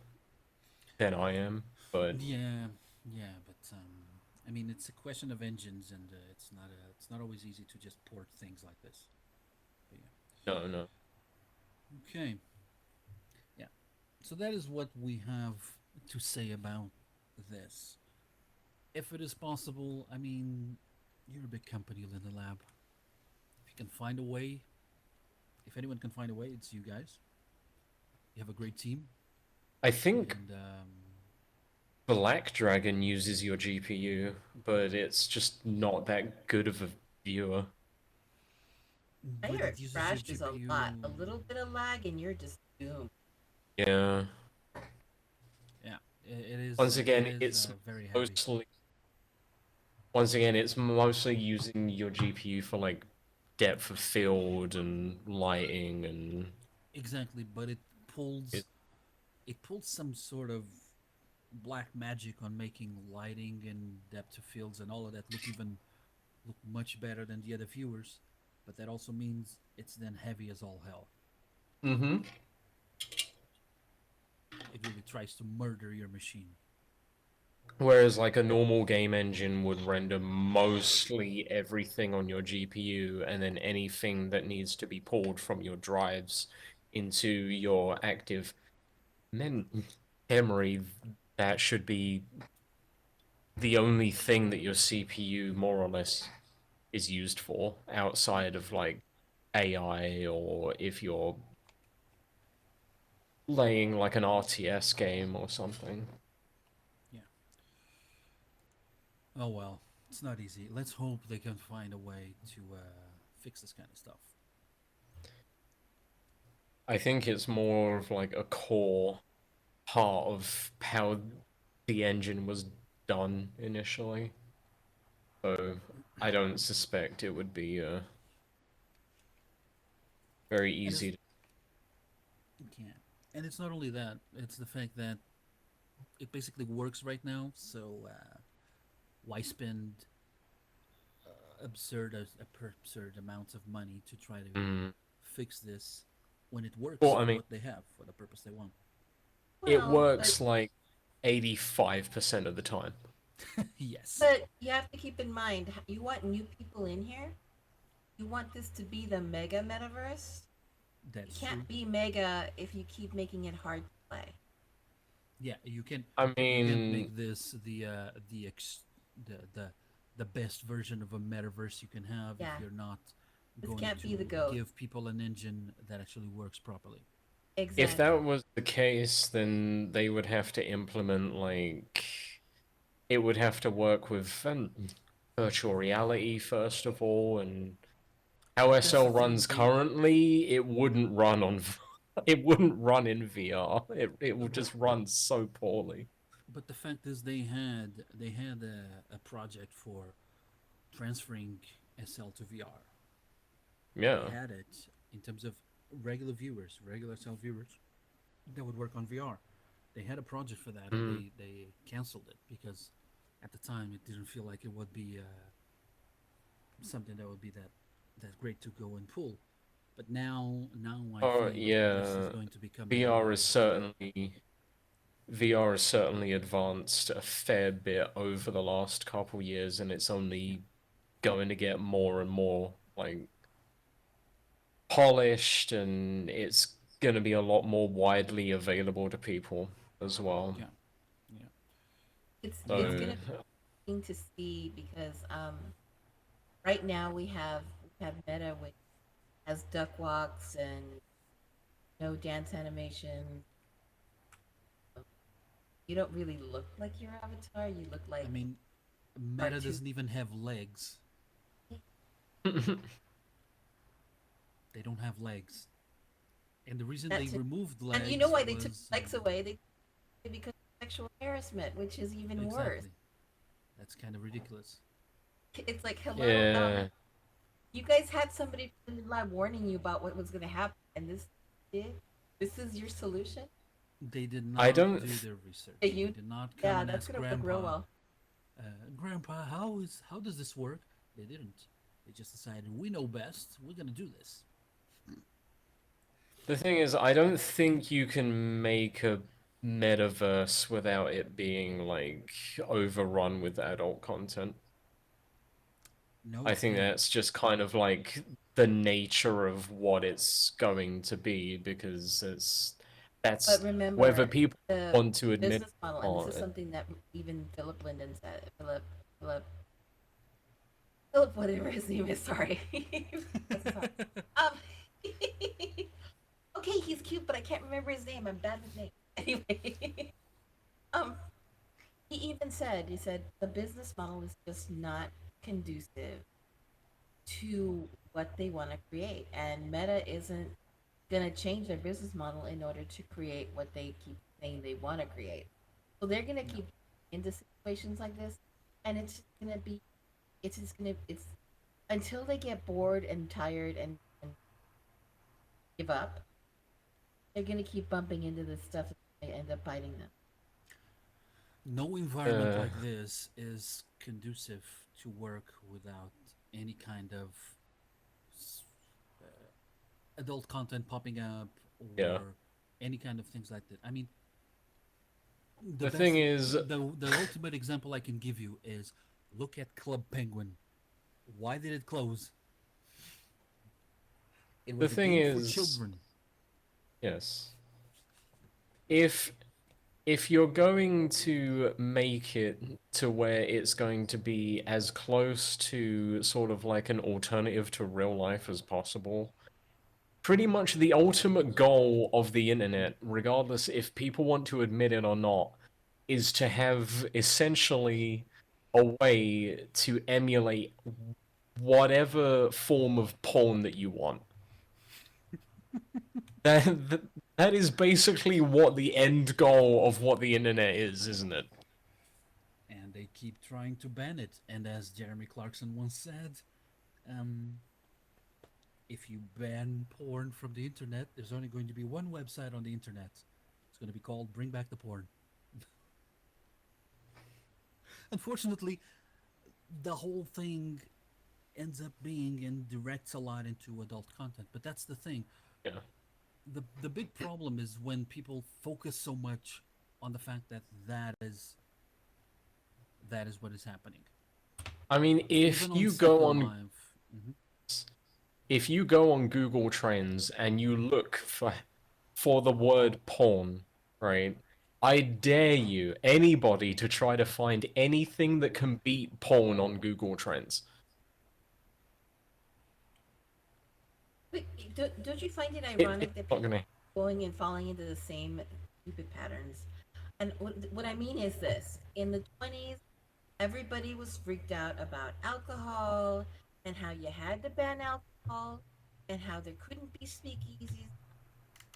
than I am. But Yeah, yeah, but I mean, it's a question of engines, and it's not always easy to just port things like this. But no, no. yeah. Okay. Yeah. So that is what we have to say about this. If it is possible, I mean, you're a big company, Linden Lab. If you can find a way, if anyone can find a way, it's you guys. You have a great team, I think and Black Dragon uses your GPU, but it's just not that good of a viewer. I But hear it it uses your crashes a lot. A GPU. little bit of lag and you're just doomed. Yeah. Yeah, it is. Once It again, is very heavy. it's mostly using your GPU for like depth of field and lighting and Exactly, but it, it pulls some sort of black magic on making lighting and depth of fields and all of that look much better than the other viewers. But that also means it's then heavy as all hell. mm-hmm. It really tries to murder your machine. Whereas like a normal game engine would render mostly everything on your GPU, and then anything that needs to be pulled from your drives into your active memory, that should be the only thing that your CPU more or less is used for outside of like AI, or if you're laying like an RTS game or something. Yeah. Oh well, it's not easy. Let's hope they can find a way to fix this kind of stuff. I think it's more of like a core part of how the engine was done initially. So I don't suspect it would be very And it's easy to... yeah, and it's not only that; it's the fact that it basically works right now. So why spend absurd amounts of money to try to Mm. fix this when it works Well, I for mean, what they have, for the purpose they want? it Well, works like 85% of the time. Yes, but you have to keep in mind, you want new people in here. You want this to be the mega metaverse. It that's true. can't be mega if you keep making it hard to play. Yeah, I you can't mean, make this the best version of a metaverse you can have Yeah, if you're not this going can't be the to goat. give people an engine that actually works properly. if Exactly. that was the case, then they would have to implement like it would have to work with virtual reality first of all, and how But that's the SL thing. runs currently, it wouldn't run on it wouldn't run in VR. It would But just run so poorly. but the fact is, they had a project for transferring SL to VR. They Yeah. had it in terms of regular viewers, regular SL viewers that would work on VR. They had a project for that, and Mm. they canceled it because at the time it didn't feel like it would be something that would be that great to go and pull. But now I Oh think this is yeah. going to become a VR is certainly VR has certainly advanced a fair bit over the last couple years, and it's yeah. only going to get more and more like polished, and it's going to be a lot more widely available to people as well. Yeah, yeah. It's Now, So, gonna be interesting to see because right now we have Meta which has duck walks and no dance animation. You don't really look like your avatar. You look I like mean, Meta cartoon. doesn't even have legs. They don't have legs, and the reason That they too. removed And you know legs why they took was legs away? They because of sexual harassment, which is even worse. exactly. That's kind of ridiculous. It's like, hello, yeah. you guys had somebody from the lab warning you about what was going to happen, and this is your solution. They did I not don't. do their research. Hey, They you, did not come yeah, and that's ask going to work real Grandpa, well. Grandpa, how does this work? They didn't. They just decided we know best. We're gonna do this. The thing is, I don't think you can make a metaverse without it being like overrun with adult content. No, I you think can't. that's just kind of like the nature of what it's going to be, because But that's whether remember, people the want to admit it business model, and this or is not. something that even Philip Linden said. Philip, whatever his name is. Sorry. um, okay, he's cute, but I can't remember his name. I'm bad with names. Anyway, um, he said the business model is just not conducive to what they want to create, and Meta isn't gonna change their business model in order to create what they keep saying they want to create. So they're gonna Yeah. keep into situations like this, and it's just gonna be, it's just gonna, it's until they get bored and tired and give up, they're gonna keep bumping into this stuff and end up biting them. No environment Uh, like this is conducive to work without any kind of s- adult content popping up yeah. or any kind of things like that. I mean, the The thing best, is, the ultimate example I can give you is look at Club Penguin. Why did it close? It the was a thing game for is, children. yes. If if you're going to make it to where it's going to be as close to sort of like an alternative to real life as possible, pretty much the ultimate goal of the internet, regardless if people want to admit it or not, is to have essentially a way to emulate whatever form of porn that you want. That, that is basically what the end goal of what the internet is, isn't it? And they keep trying to ban it. And as Jeremy Clarkson once said, um, if you ban porn from the internet, there's only going to be one website on the internet. It's going to be called Bring Back the Porn. Unfortunately, the whole thing ends up being and directs a lot into adult content. But that's the thing. Yeah. The big problem is when people focus so much on the fact that that is what is happening. I mean, Even on Second Life. if you go on Google Trends and you look for the word porn, right? I dare you, anybody, to try to find anything that can beat porn on Google Trends. But don't you find it It's ironic that not people gonna. are going and falling into the same stupid patterns? And what I mean is this: in the 20s, everybody was freaked out about alcohol and how you had to ban alcohol and how there couldn't be speakeasies,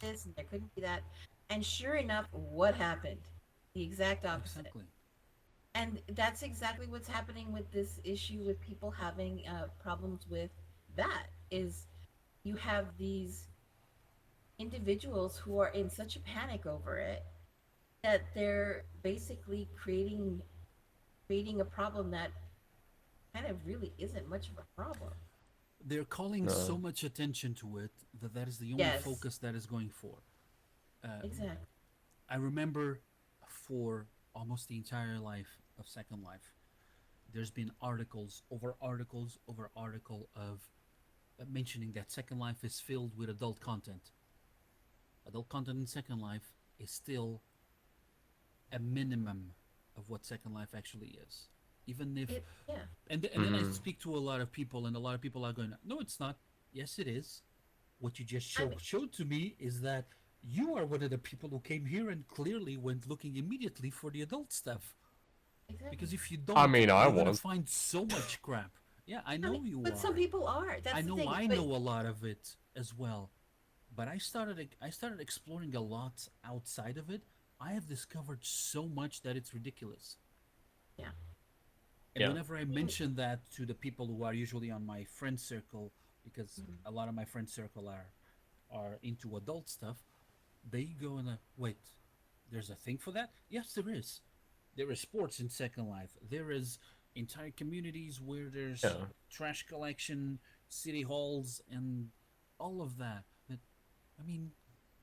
this and there couldn't be that. And sure enough, what happened? The exact opposite. Exactly. And that's exactly what's happening with this issue with people having problems with that is you have these individuals who are in such a panic over it that they're basically creating a problem that kind of really isn't much of a problem. They're calling so No. much attention to it that that is the only Yes, focus that is going for. exactly. I remember for almost the entire life of Second Life, there's been articles over article of mentioning that Second Life is filled with adult content. Adult content in Second Life is still a minimum of what Second Life actually is. Even if, Yeah. and then I Mm. speak to a lot of people, and a lot of people are going, "No, it's not. Yes, it is. What you just I mean, showed to me is that you are one of the people who came here and clearly went looking immediately for the adult stuff. exactly. Because if you I don't, mean, I you're gonna was. find so much crap. Yeah, I know you But some are. people are. That's the thing. I But know a lot of it as well. But I started exploring a lot outside of it. I have discovered so much that it's ridiculous. yeah, And Yeah. whenever I mention that to the people who are usually on my friend circle, because a lot of my friend circle are into adult stuff, they go and wait. There's a thing for that? Yes, there is. There is sports in Second Life. There is entire communities where there's Yeah. trash collection, city halls, and all of that. But, I mean,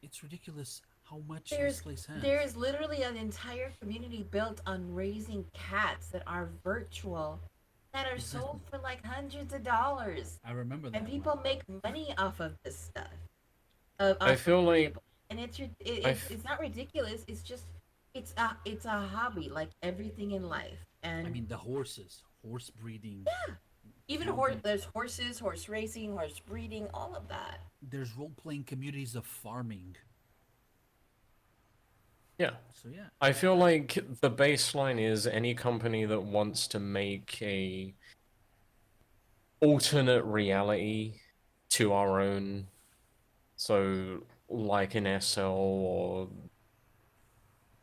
it's ridiculous how much this there's place there has. is literally an entire community built on raising cats that are virtual, that are sold Exactly. for like hundreds of dollars, I remember and that one. people make money off of this stuff, I off of feel being like able. And I. it's not ridiculous. It's just it's a hobby like everything in life, I and mean, the horses, horse breeding, even camping. there's horses, horse racing, horse breeding, all of that. There's role playing communities of farming. Yeah. So yeah, I feel like the baseline is any company that wants to make a alternate reality to our own, so like an SL or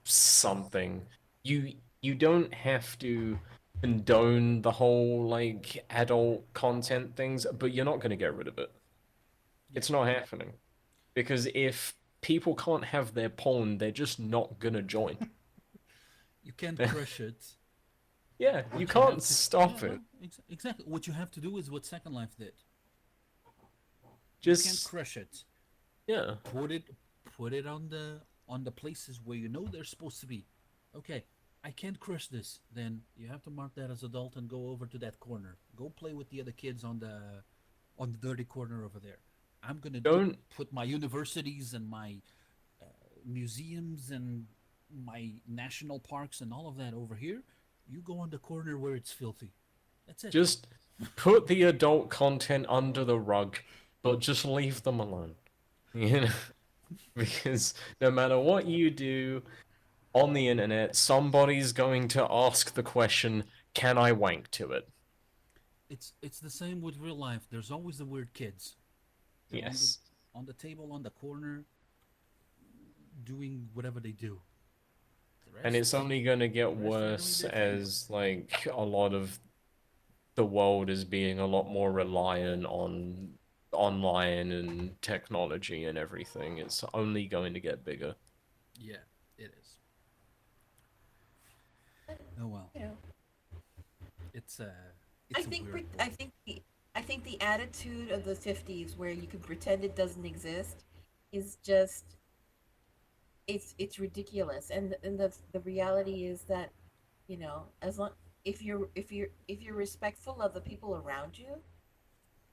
something, you don't have to condone the whole like adult content things, but you're not going to get rid of it. yeah. It's not happening. Because if people can't have their porn, they're just not going to join. You can't crush it. Yeah, you What you can't have to, yeah, stop it. no, exactly. What you have to do is what Second Life did. You can't Just, crush it. yeah. Put it, put it on the places where you know they're supposed to be. Okay, I can't crush this. Then you have to mark that as adult and go over to that corner. Go play with the other kids on the dirty corner over there. I'm gonna Don't, put my universities and my museums and my national parks and all of that over here. You go on the corner where it's filthy. That's it. just put the adult content under the rug, but just leave them alone. You know? Because no matter what you do on the internet, somebody's going to ask the question, can I wank to it? It's the same with real life. There's always the weird kids. They're Yes. on the table on the corner doing whatever they do. The And it's rest, only going to get the rest are doing worse their thing. as, like, a lot of the world is being a lot more reliant on online and technology and everything. It's only going to get bigger. Yeah, it is. Oh well, You know, it's a I it's a think weird I world. think the attitude of the 50s where you can pretend it doesn't exist is just it's ridiculous. And the reality is that, you know, as long if you're respectful of the people around you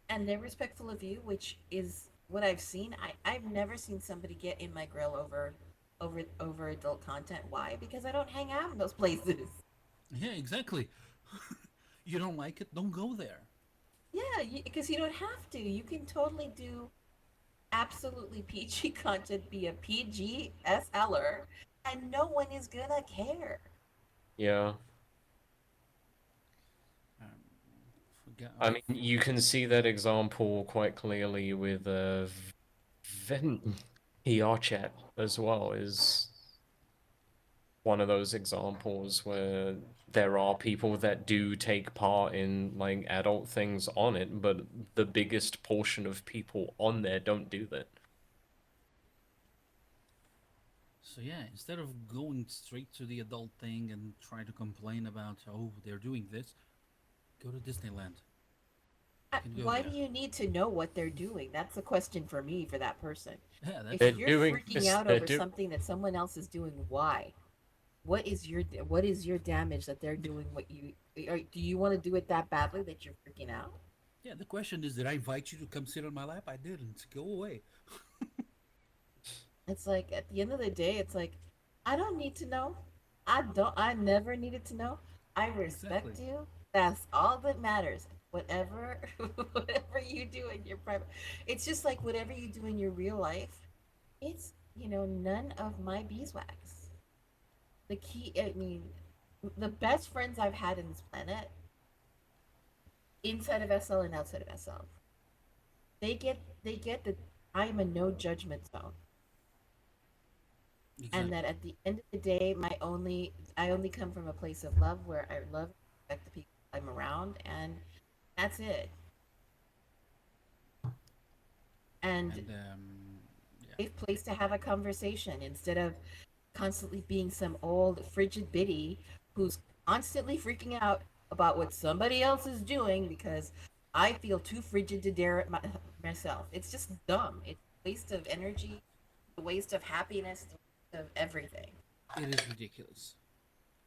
and they're respectful of you, which is what I've seen. I've never seen somebody get in my grill over adult content. Why? Because I don't hang out in those places. Yeah, exactly. You don't like it? Don't go there. Yeah, because you don't have to. You can totally do absolutely PG content, be a PG SLer, and no one is gonna care. Yeah. Um, forget. I mean, you can see that example quite clearly with Vent ER chat as well, is one of those examples where there are people that do take part in like adult things on it, but the biggest portion of people on there don't do that. So yeah, instead of going straight to the adult thing and try to complain about oh they're doing this, go to Disneyland. You can go Why do there. you need to know what they're doing? That's a question for me for that person. Yeah, If that's They're true. you're doing freaking this, out they're over do something that someone else is doing, why? What is your damage that they're doing what you or do you want to do it that badly that you're freaking out? Yeah, the question is, did I invite you to come sit on my lap? I didn't. Go away. It's like at the end of the day, it's like I don't need to know. I never needed to know. I Exactly. respect you. That's all that matters. Whatever whatever you do in your private, it's just like whatever you do in your real life, it's, none of my beeswax. The key, I mean, the best friends I've had in this planet, inside of SL and outside of SL, they get that I am a no judgment zone, and that Exactly. at the end of the day, I only come from a place of love where I love and respect the people I'm around, and that's it. And And yeah, a place to have a conversation instead of constantly being some old frigid biddy who's constantly freaking out about what somebody else is doing because I feel too frigid to dare it myself. It's just dumb. It's a waste of energy, a waste of happiness, a waste of everything. it is ridiculous.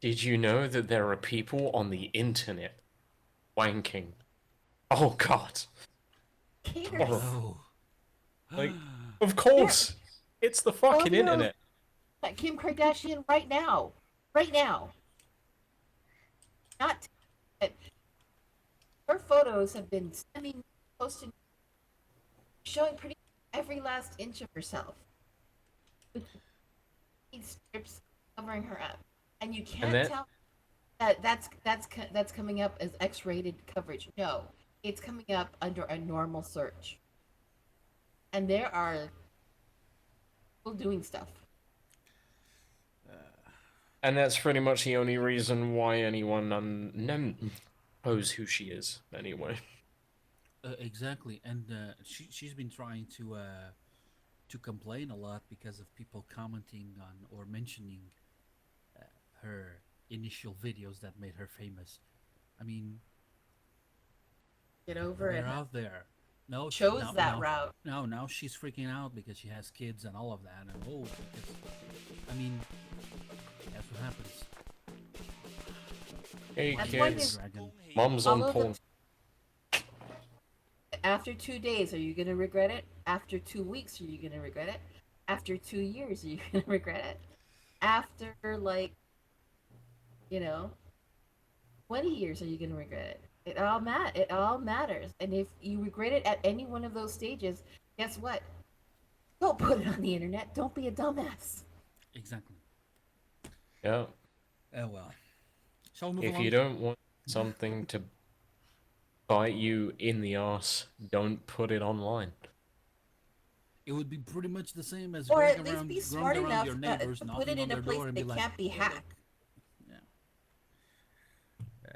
Did you know that there are people on the internet wanking? Oh God. Cares. Horrible. No. Like, of There, course, it's the fucking 12-year-old internet. Kim Kardashian right now. Right now. Not her photos have been semi posted showing pretty every last inch of herself. With strips covering her up, and you And can't that tell that's coming up as X-rated coverage. No, it's coming up under a normal search, and there are people doing stuff. and that's pretty much the only reason why anyone knows who she is anyway. Exactly, and she's been trying to complain a lot because of people commenting on or mentioning her initial videos that made her famous. I mean, Get over it. they're out there. No, Chose that route. Now she's freaking out because she has kids and all of that. And because, I mean, that's what happens. Hey That's why kids, Dragon. mom's on All of porn. After 2 days, are you gonna regret it? After 2 weeks, are you gonna regret it? After 2 years, are you gonna regret it? After like, you know, 20 years, are you gonna regret it? It all matters. And if you regret it at any one of those stages, guess what? Don't put it on the internet. Don't be a dumbass. Exactly. Yeah. Oh well. Shall we move If along? you don't want something to bite you in the ass, don't put it online. It would be pretty much the same as Or going at least around, be going smart around enough your neighbors, to put knocking it on in a their place door and that be like, can't be "Hey, hacked. look." Yeah.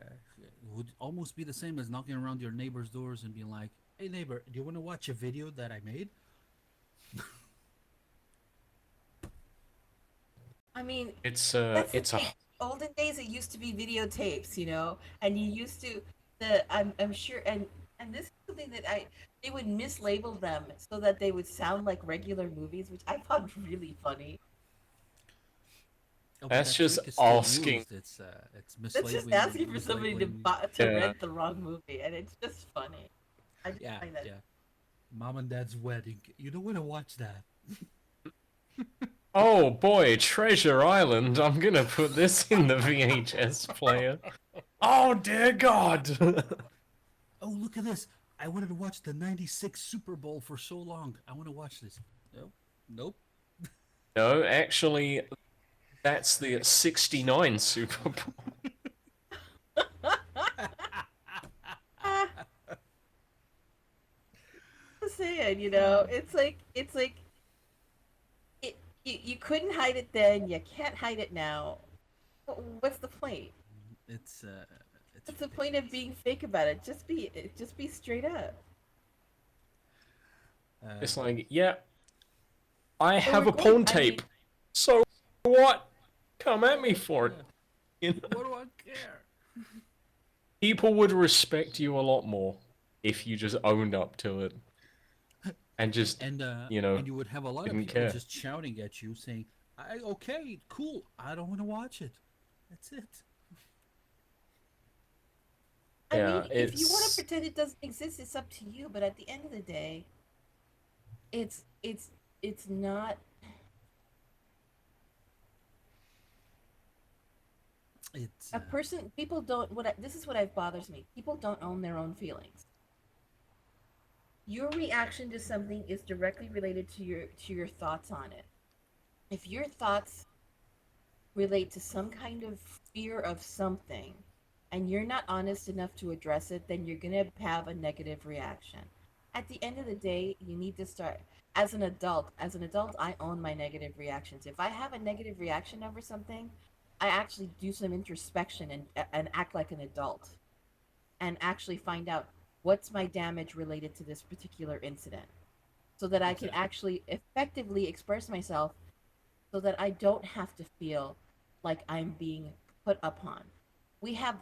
It would almost be the same as knocking around your neighbor's doors and being like, "Hey neighbor, do you want to watch a video that I made?" I mean, It's that's the it's a thing. Olden days, it used to be videotapes, and you used to I'm sure, and this is something that they would mislabel them so that they would sound like regular movies, which I found really funny. Oh, but That's that just trick is still asking. used. It's That's just mislabeling, asking for somebody mislabeling. to Yeah. rent the wrong movie, and it's just funny. I just Yeah, find that. yeah. Mom and Dad's wedding. You don't want to watch that. Oh boy, Treasure Island. I'm gonna put this in the VHS player. Oh dear God. Oh, look at this. I wanted to watch the '96 Super Bowl for so long. I want to watch this. Nope. Nope. No, actually, that's the '69 Super Bowl. I'm saying, it's like you couldn't hide it then, you can't hide it now. What's the point? It's it's What's the point of being fake about it? Just be straight up. It's like, yeah, I So have we're a going. porn I tape. mean, So what? Come at me for it. You know? what do I care? People would respect you a lot more if you just owned up to it and just, And you you would have a lot of didn't people care. just shouting at you saying, okay, cool. I don't want to watch it. That's it." I Yeah, mean, if you want to it's pretend it doesn't exist, it's up to you. But at the end of the day, it's not. It's A person, people don't. This is what bothers me. People don't own their own feelings. Your reaction to something is directly related to your thoughts on it. If your thoughts relate to some kind of fear of something, and you're not honest enough to address it, then you're gonna have a negative reaction. At the end of the day, you need to start as an adult. As an adult, I own my negative reactions. If I have a negative reaction over something, I actually do some introspection and act like an adult and actually find out what's my damage related to this particular incident so that I can exactly. actually effectively express myself so that I don't have to feel like I'm being put upon. We have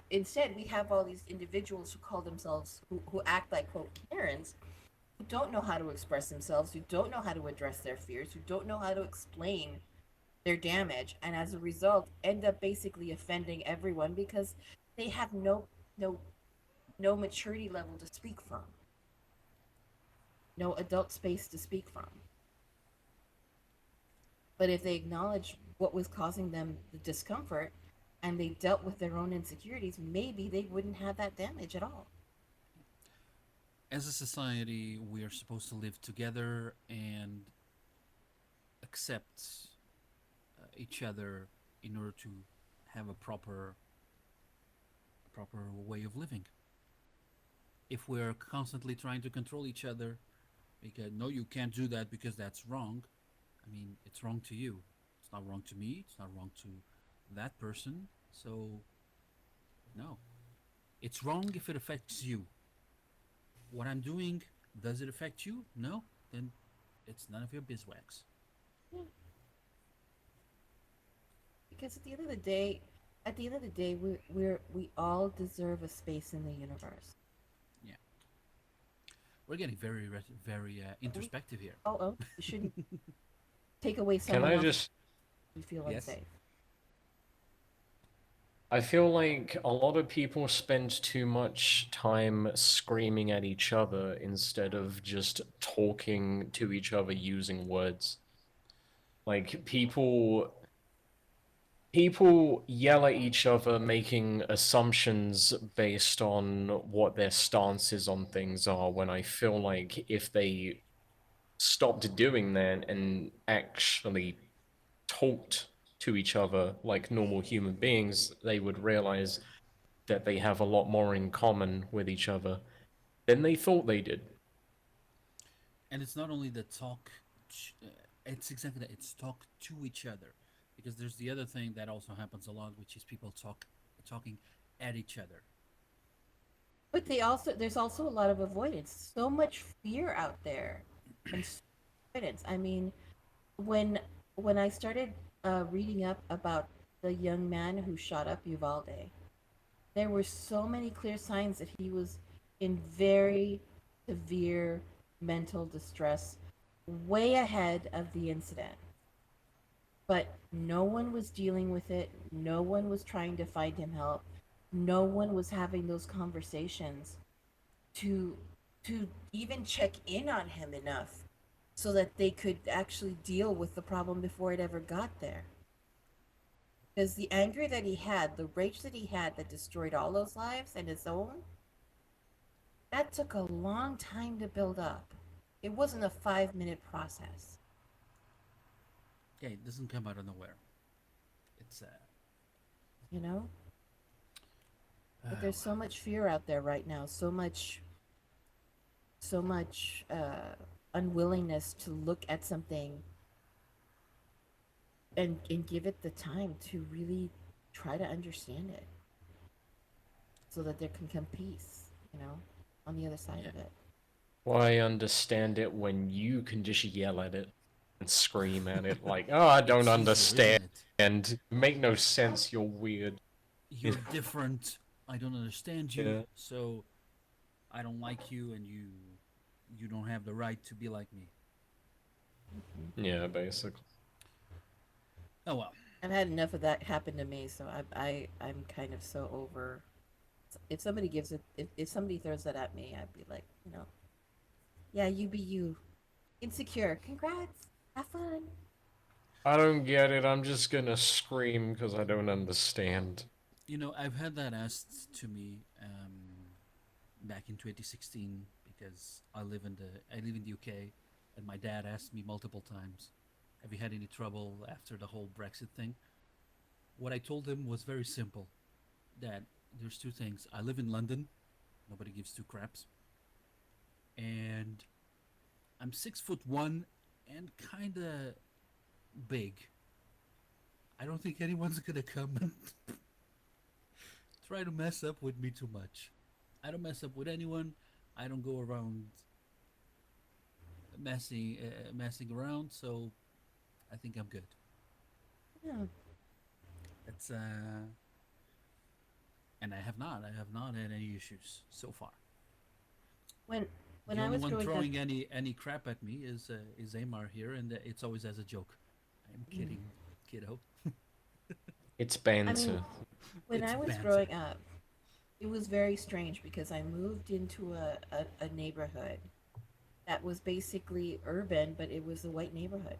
all these individuals who call themselves who act like quote Karens, who don't know how to express themselves, who don't know how to address their fears, who don't know how to explain their damage, and as a result end up basically offending everyone because they have no no maturity level to speak from, no adult space to speak from. But if they acknowledge what was causing them the discomfort and they dealt with their own insecurities, maybe they wouldn't have that damage at all. As a society, we are supposed to live together and accept each other in order to have a proper way of living. If we're constantly trying to control each other, because no, you can't do that because that's wrong. I mean, it's wrong to you. It's not wrong to me. It's not wrong to that person. So, no, it's wrong if it affects you. What I'm doing, does it affect you? No, then it's none of your bizwax. Yeah. Because at the end of the day, we all deserve a space in the universe. Yeah, we're getting very introspective here. Oh, you shouldn't take away Can someone I else just? if you feel Yes. unsafe. I feel like a lot of people spend too much time screaming at each other instead of just talking to each other using words. Like people yell at each other making assumptions based on what their stances on things are, when I feel like if they stopped doing that and actually talked to each other like normal human beings, they would realize that they have a lot more in common with each other than they thought they did. And it's not only the talk, it's exactly that. It's talk to each other, because there's the other thing that also happens a lot, which is people talking at each other. But there's also a lot of avoidance. So much fear out there, and avoidance. I mean, when when I started reading up about the young man who shot up Uvalde, there were so many clear signs that he was in very severe mental distress, way ahead of the incident. But no one was dealing with it. No one was trying to find him help. No one was having those conversations to even check in on him enough so that they could actually deal with the problem before it ever got there. Because the anger that he had, the rage that he had that destroyed all those lives and his own, that took a long time to build up. It wasn't a 5 minute process. Yeah, it doesn't come out of nowhere. It's You know? But there's so well, much fear out there right now, so much unwillingness to look at something and give it the time to really try to understand it so that there can come peace, on the other side yeah. of it. Well, I understand it when you can just yell at it and scream at it like, oh, I don't It's easier, understand. isn't it? Make no sense, you're weird. You're different. I don't understand you. Yeah. So I don't like you, and you don't have the right to be like me. Yeah, basically. Oh well. I've had enough of that happen to me, so I'm kind of so over. If somebody gives it, if somebody throws that at me, I'd be like, yeah, you be you, insecure. Congrats, have fun. I don't get it. I'm just gonna scream because I don't understand. I've had that asked to me back in 2016, because I live in the UK, and my dad asked me multiple times, "Have you had any trouble after the whole Brexit thing?" What I told him was very simple: that there's two things. I live in London, nobody gives two craps, and I'm 6'1" and kinda big. I don't think anyone's gonna come and try to mess up with me too much. I don't mess up with anyone. I don't go around messing around. So I think I'm good. Yeah. That's and I have not had any issues so far. When when The I only was one growing up, throwing any crap at me is Eimear here, and it's always as a joke. I'm kidding, kiddo. It's I mean, banter. when It's I was banter. growing up, it was very strange because I moved into a neighborhood that was basically urban, but it was a white neighborhood.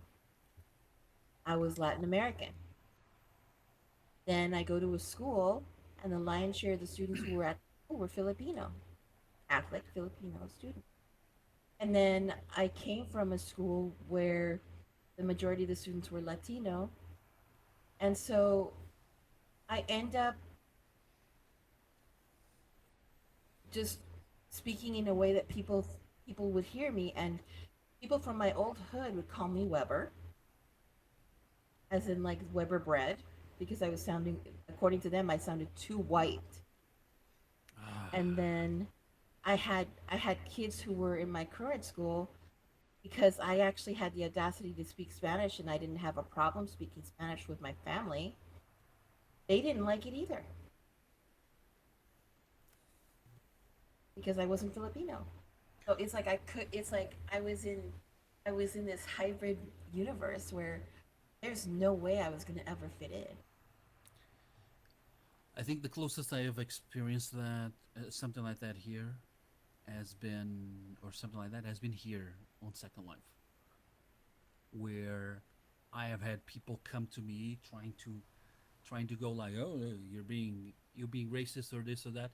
I was Latin American. Then I go to a school, and the lion's share of the students who were at school were Filipino, Catholic Filipino students. And then I came from a school where the majority of the students were Latino, And so I end up just speaking in a way that people would hear me, and people from my old hood would call me Weber, as in like Weber bread, because I was sounding, according to them, I sounded too white. And then I had kids who were in my current school, because I actually had the audacity to speak Spanish and I didn't have a problem speaking Spanish with my family. They didn't like it either because I wasn't Filipino. So it's like I was in this hybrid universe where there's no way I was going to ever fit in. I think the closest I have experienced that something like that here has been, or something like that has been here on Second Life, where I have had people come to me trying to go like, oh, you're being racist or this or that,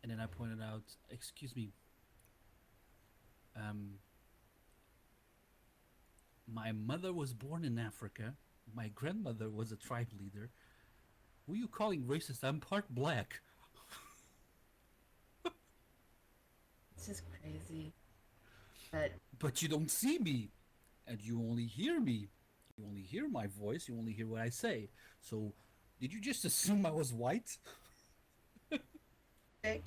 and then I pointed out, excuse me, um, my mother was born in Africa, my grandmother was a tribe leader. Who are you calling racist? I'm part black. It's just crazy. But But you don't see me, and you only hear me. You only hear my voice. You only hear what I say. So, did you just assume I was white? okay.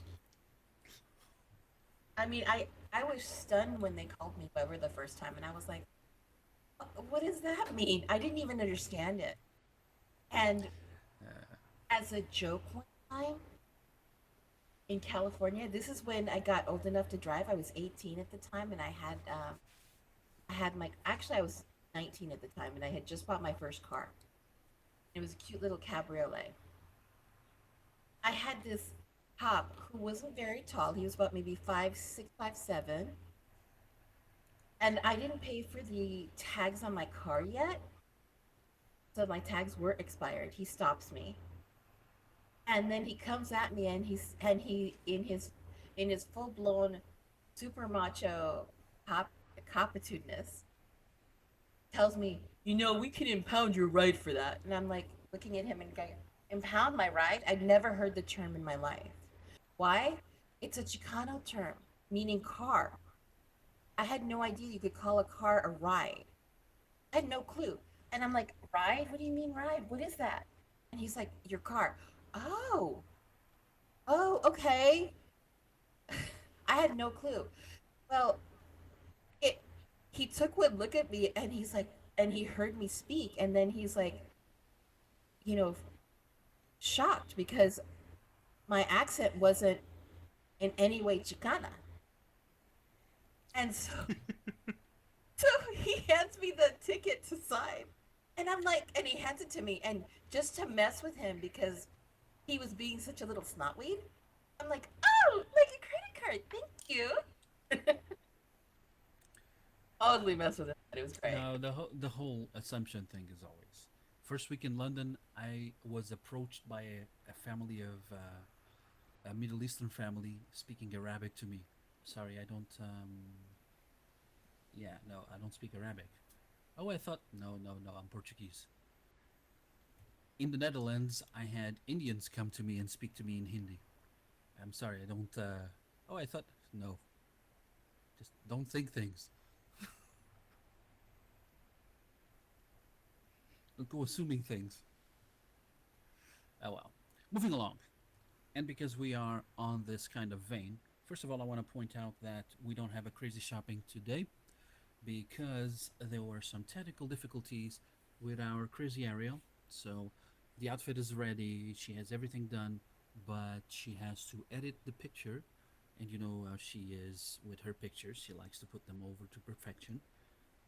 I mean, I was stunned when they called me Weber the first time, and I was like, what does that mean? I didn't even understand it. And as a joke one time in California, this is when I got old enough to drive. I was 18 at the time, and I had my actually I was 19 at the time, and I had just bought my first car. It was a cute little cabriolet. I had this cop who wasn't very tall. He was about maybe 5'6", 5'7", and I didn't pay for the tags on my car yet, so my tags were expired. He stops me, and then he comes at me, and he in his full blown super macho cop copitudeness tells me, we can impound your ride for that. And I'm like looking at him and going, impound my ride? I'd never heard the term in my life. Why? It's a Chicano term meaning car. I had no idea you could call a car a ride. I had no clue. And I'm like, ride? What do you mean ride? What is that? And he's like, your car. Oh, okay. I had no clue. Well, it he took one look at me and he's like, and he heard me speak, and then he's like, you know, shocked because my accent wasn't in any way Chicana. And so, so he hands me the ticket to sign. And I'm like, and he hands it to me. And just to mess with him because he was being such a little snotweed, I'm like, oh, like a credit card. Thank you. Totally mess with him. But it was great. No, the whole assumption thing is always. First week in London, I was approached by a family of a Middle Eastern family speaking Arabic to me. Sorry, I don't. Yeah, no, I don't speak Arabic. Oh, I thought no, no, no, I'm Portuguese. In the Netherlands, I had Indians come to me and speak to me in Hindi. I'm sorry, I don't. Oh, I thought no. Just don't think things. Don't go assuming things. Oh well. Moving along. And because we are on this kind of vein, first of all, I want to point out that we don't have a crazy shopping today because there were some technical difficulties with our crazy Ariel. So the outfit is ready, she has everything done, but she has to edit the picture. And you know how she is with her pictures, she likes to put them over to perfection.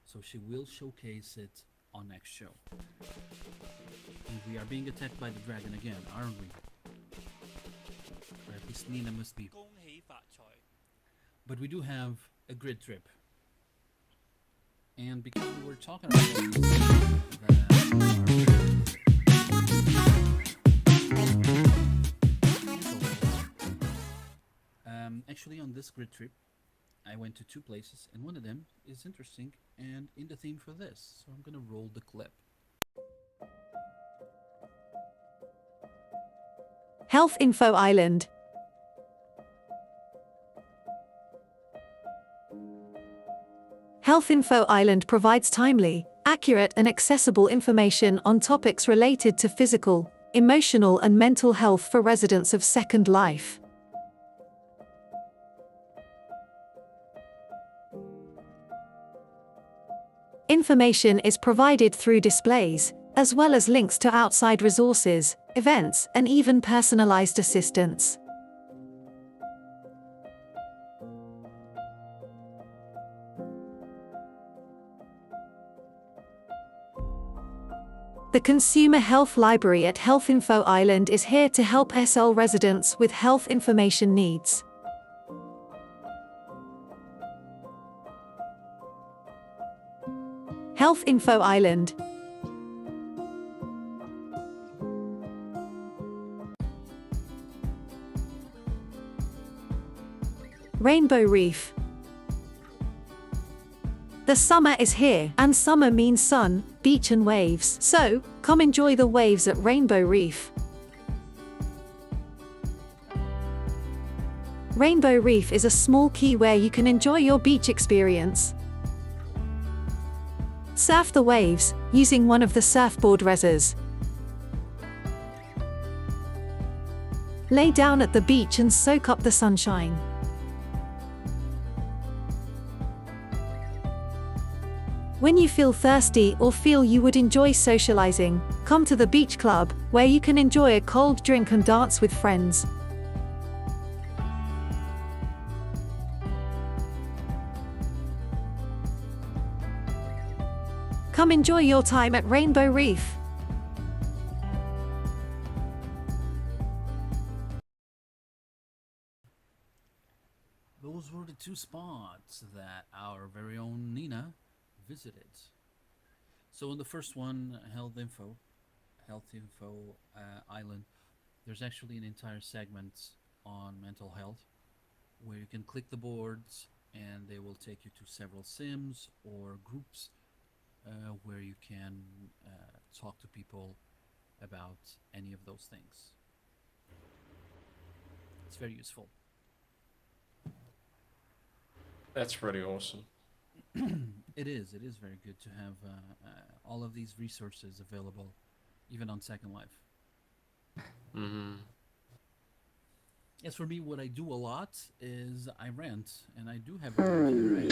So she will showcase it on next show. And we are being attacked by the dragon again, aren't we? Or at least Nina must be. But we do have a grid trip. And because we were talking about actually on this grid trip, I went to two places, and one of them is interesting and in the theme for this. So I'm gonna roll the clip. Health Info Island. Health Info Island provides timely, accurate and accessible information on topics related to physical, emotional and mental health for residents of Second Life. Information is provided through displays, as well as links to outside resources, events, and even personalized assistance. The Consumer Health Library at Health Info Island is here to help SL residents with health information needs. Health Info Island. Rainbow Reef. The summer is here, and summer means sun, beach and waves. So, come enjoy the waves at Rainbow Reef. Rainbow Reef is a small key where you can enjoy your beach experience. Surf the waves, using one of the surfboard reses. Lay down at the beach and soak up the sunshine. When you feel thirsty or feel you would enjoy socializing, come to the beach club, where you can enjoy a cold drink and dance with friends. Come enjoy your time at Rainbow Reef. Those were the two spots that our very own Nina visited. So in the first one, Health Info Island, there's actually an entire segment on mental health where you can click the boards and they will take you to several sims or groups where you can talk to people about any of those things. It's very useful. That's pretty awesome. It is very good to have all of these resources available, even on Second Life. Mm-hmm. As for me, what I do a lot is I rant, and I do have a rant.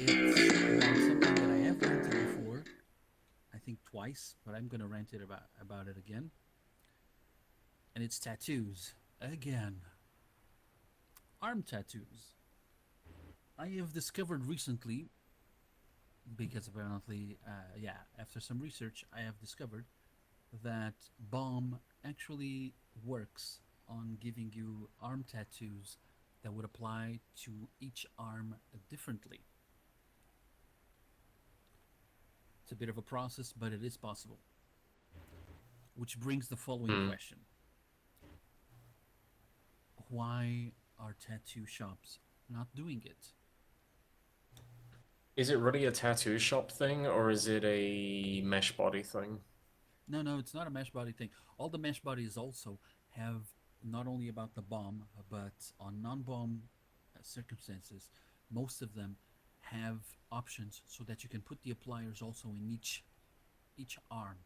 It's about something that I have ranted before, I think twice, but I'm gonna rant it about it again. And it's tattoos. Again. Arm tattoos. I have discovered recently, because apparently, after some research, I have discovered that BOM actually works on giving you arm tattoos that would apply to each arm differently. It's a bit of a process, but it is possible. Which brings the following question. Why are tattoo shops not doing it? Is it really a tattoo shop thing, or is it a mesh body thing? No, it's not a mesh body thing. All the mesh bodies also have not only about the BOM, but on non-BOM circumstances, most of them have options so that you can put the appliers also in each arm.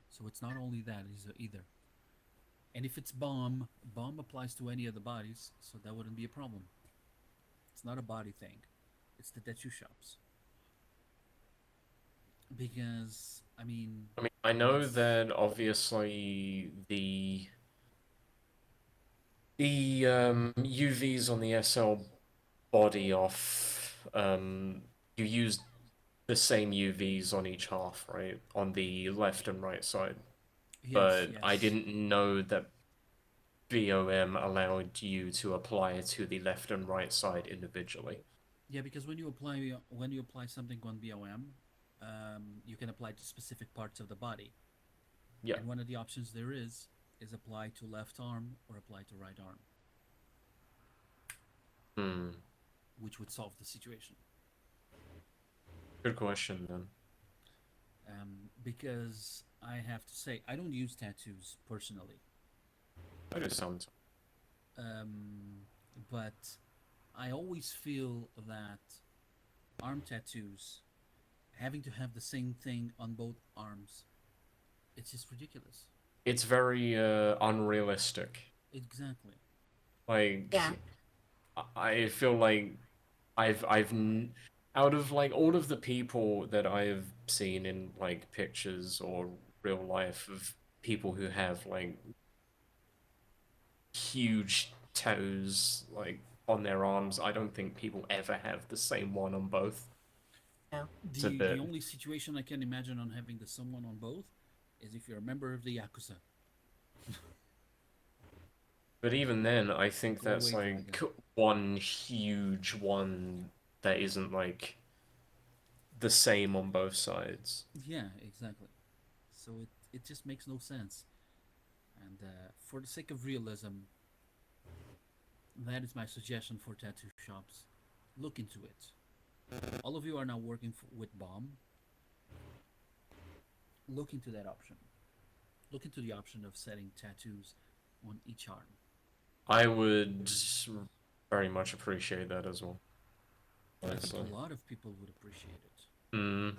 So it's not only that either. And if it's BOM applies to any of the bodies, so that wouldn't be a problem. It's not a body thing. It's the tattoo shops. Because, I know that obviously the UVs on the SL body off, you use the same UVs on each half, right? On the left and right side. But yes. I didn't know that BOM allowed you to apply it to the left and right side individually. Yeah, because when you apply something on BOM, you can apply to specific parts of the body. Yeah. And one of the options there is apply to left arm or apply to right arm. Which would solve the situation. Good question then. Because I have to say, I don't use tattoos personally. I do sometimes. But I always feel that arm tattoos, having to have the same thing on both arms, it's just ridiculous. It's very unrealistic. Exactly. Like, Yeah. I feel like out of like all of the people that I've seen in like pictures or real life of people who have like huge toes like on their arms, I don't think people ever have the same one on both. No. It's a The bit. only situation I can imagine on having the someone on both is if you're a member of the Yakuza. But even then, I think Go that's away, like Dragon. one huge one that isn't like the same on both sides. Yeah, exactly. So it just makes no sense. And for the sake of realism, that is my suggestion for tattoo shops. Look into it. All of you are now working with BOM. Look into that option. Look into the option of setting tattoos on each arm. I would very much appreciate that as well. I think Honestly. a lot of people would appreciate it. Mm.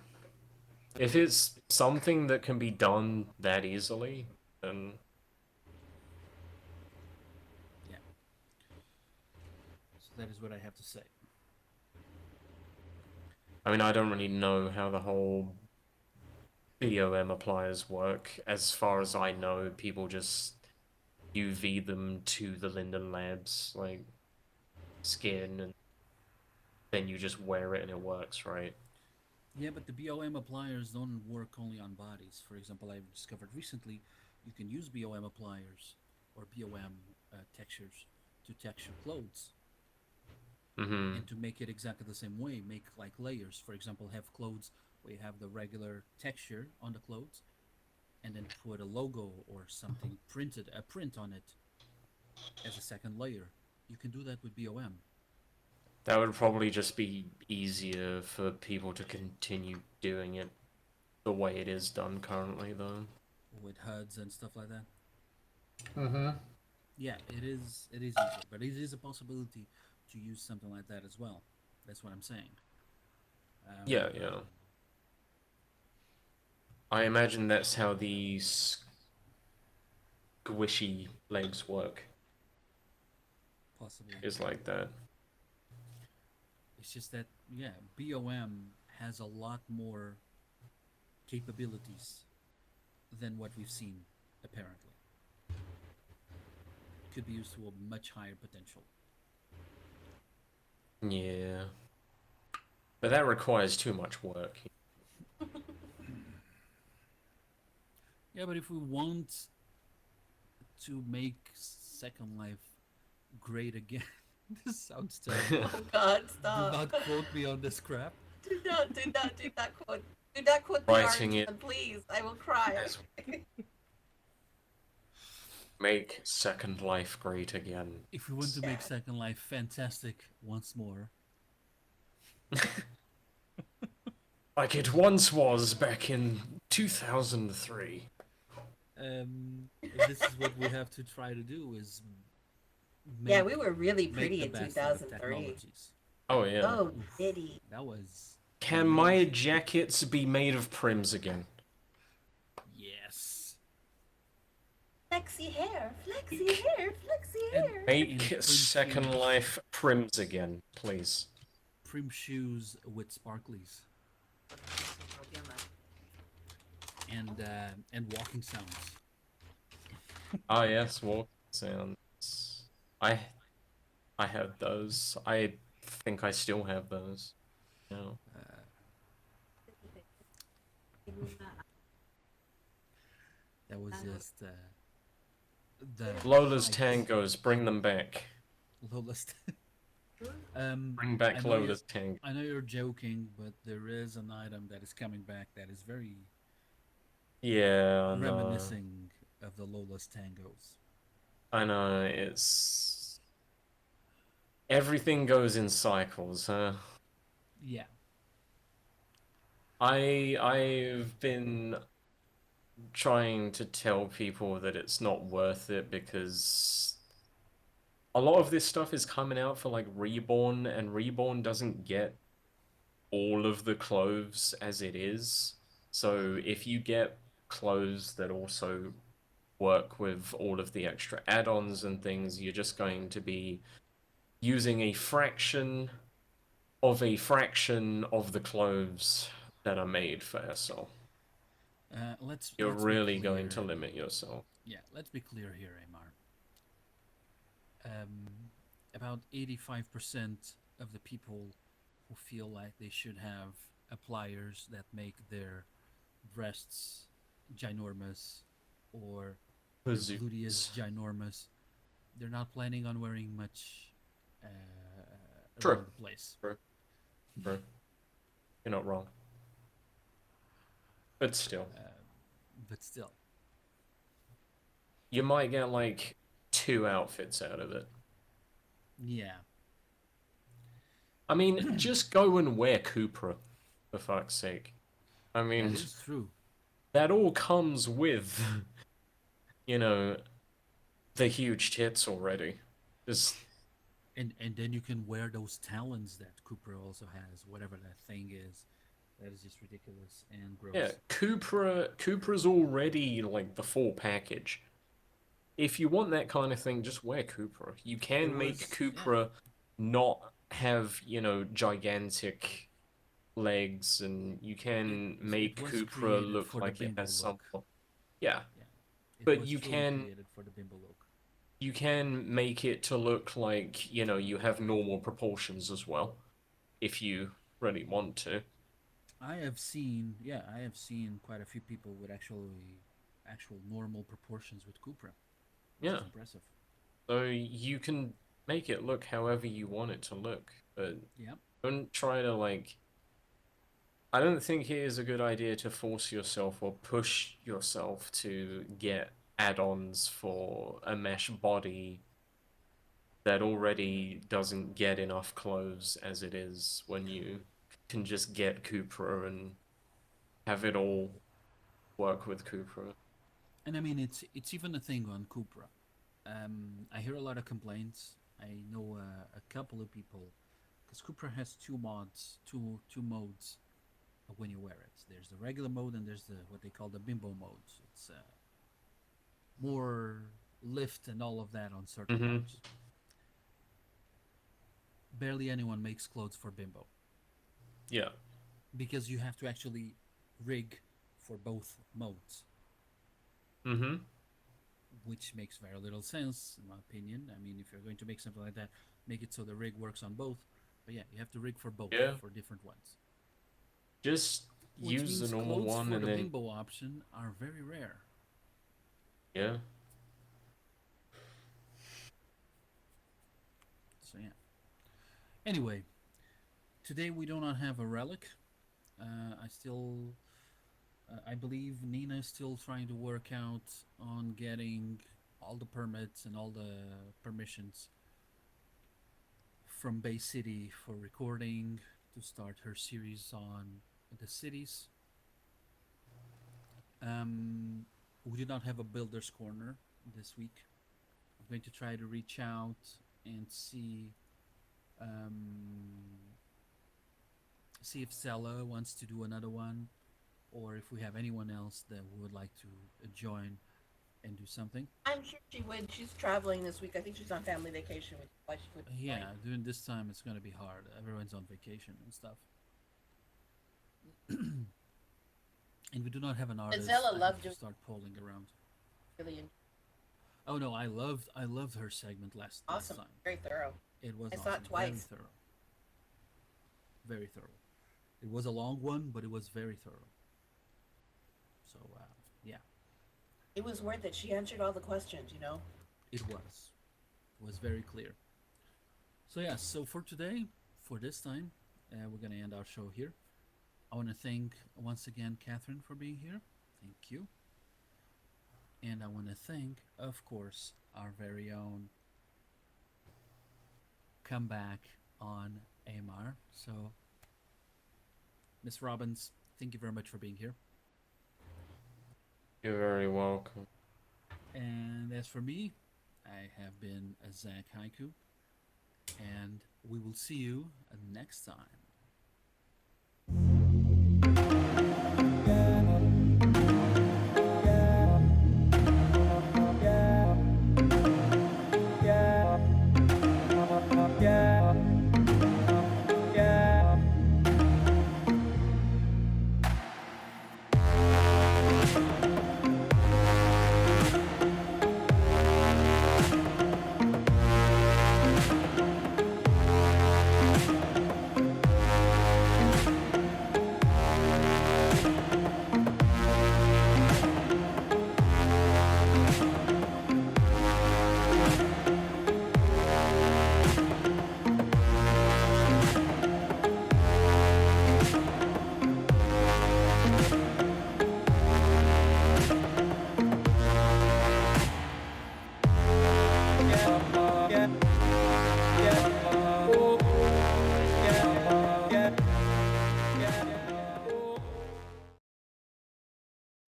If it's something that can be done that easily, then Yeah. So that is what I have to say. I mean, I don't really know how the whole BOM appliers work. As far as I know, people just UV them to the Linden Labs, like, skin, and then you just wear it and it works, right? Yeah, but the BOM appliers don't work only on bodies. For example, I've discovered recently you can use BOM appliers or BOM textures to texture clothes Mm-hmm. and to make it exactly the same way. Make like layers. For example, have clothes where you have the regular texture on the clothes and then put a logo or something printed, a print on it as a second layer. You can do that with BOM. That would probably just be easier for people to continue doing it the way it is done currently, though. With HUDs and stuff like that. Mm-hmm. Yeah, it is. It is easier, but it is a possibility to use something like that as well. That's what I'm saying. Yeah, yeah. I imagine that's how the squishy legs work. Possibly. Is like that. It's just that yeah, BOM has a lot more capabilities than what we've seen. Apparently, could be used to a much higher potential. Yeah. But that requires too much work. Yeah, but if we want to make Second Life great again, this sounds terrible. Oh God, Do stop. not quote me on this crap. Do not quote. Do not quote the Writing artist, it. please. I will cry. Make Second Life great again. If we want to make Yeah. Second Life fantastic once more, Like it once was back in 2003. this is what we have to try to do: is Yeah, make, we were really make pretty the in best out of 2003. technologies. Oh yeah. Oh, diddy. That was Can my jackets be made of prims again? yes. Flexy hair, flexy hair, flexy And- hair. Make prim Second shoes. Life prims again, please. Prim shoes with sparklies and walking sounds. Ah yes, walk sounds. I had those. I think I still have those. No. That was just the Lola's heights. tangos, bring them back. Lola's. Bring I back know Lola's tango. I know you're joking, but there is an item that is coming back that is very Yeah, I know. reminiscing of the Lola's tangos. I know, it's... Everything goes in cycles, huh? Yeah. I've been trying to tell people that it's not worth it because a lot of this stuff is coming out for like Reborn, and Reborn doesn't get all of the clothes as it is. So if you get clothes that also work with all of the extra add-ons and things, you're just going to be using a fraction of the clothes that are made for SL. You're Let's really be going to clear. limit yourself. Yeah, let's be clear here, Amar. About 85% of the people who feel like they should have appliers that make their breasts ginormous or their gluteus Bazookas. ginormous, they're not planning on wearing much True. around the place. True. True. You're not wrong. But still. But still, You might get like 2 outfits out of it. yeah. I mean, just go and wear Cupra, for fuck's sake. I mean, That is true. that all comes with, you know, the huge tits already. Just And then you can wear those talons that Cooper also has, whatever that thing is. That is just ridiculous and gross. yeah, Cupra's already like the full package. If you want that kind of thing, just wear Cupra. You can make Cupra not have, you know, gigantic legs, and you can make was Cupra created look for the like it bimbo has some. look. Yeah, It but was you truly can created for the bimbo look. you can make it to look like, you know, you have normal proportions as well, if you really want to. I have seen quite a few people with actual normal proportions with Cupra, which Yeah. is impressive. So you can make it look however you want it to look, but Yeah. don't try to like. I don't think it is a good idea to force yourself or push yourself to get add-ons for a mesh body that already doesn't get enough clothes as it is when you can just get Cupra and have it all work with Cupra. And I mean, it's even a thing on Cupra. I hear a lot of complaints. I know a couple of people, because Cupra has two modes when you wear it. There's the regular mode and there's the what they call the bimbo mode. It's more lift and all of that on certain Mm-hmm. parts. Barely anyone makes clothes for bimbo Yeah. because you have to actually rig for both modes, Mm-hmm. which makes very little sense in my opinion. I mean, if you're going to make something like that, make it so the rig works on both. But yeah, you have to rig for both Yeah. for different ones. Just Which use the means normal clothes one for and the then bimbo option are very rare. yeah. So yeah. Anyway, today we do not have a relic. I believe Nina is still trying to work out on getting all the permits and all the permissions from Bay City for recording to start her series on the cities. We did not have a builder's corner this week. I'm going to try to reach out and see if Stella wants to do another one, or if we have anyone else that would like to join and do something. I'm sure she would. She's traveling this week. I think she's on family vacation, which is why she would. Yeah, during this time it's going to be hard. Everyone's on vacation and stuff. And we do not have an artist. Zella I have loved to doing- start polling around. Really Oh no, I loved her segment last awesome. time. Very thorough. It was I awesome. saw it twice. Very thorough. Very thorough. It was a long one, but it was very thorough. So yeah, It was worth it. She answered all the questions, you know. it was. It was very clear. So yeah, so for today, for this time, we're gonna end our show here. I want to thank once again Katheryn for being here. Thank you. And I want to thank, of course, our very own comeback on Amar. So, Miss Robbins, thank you very much for being here. You're very welcome. And as for me, I have been a Zack Haiku, and we will see you next time.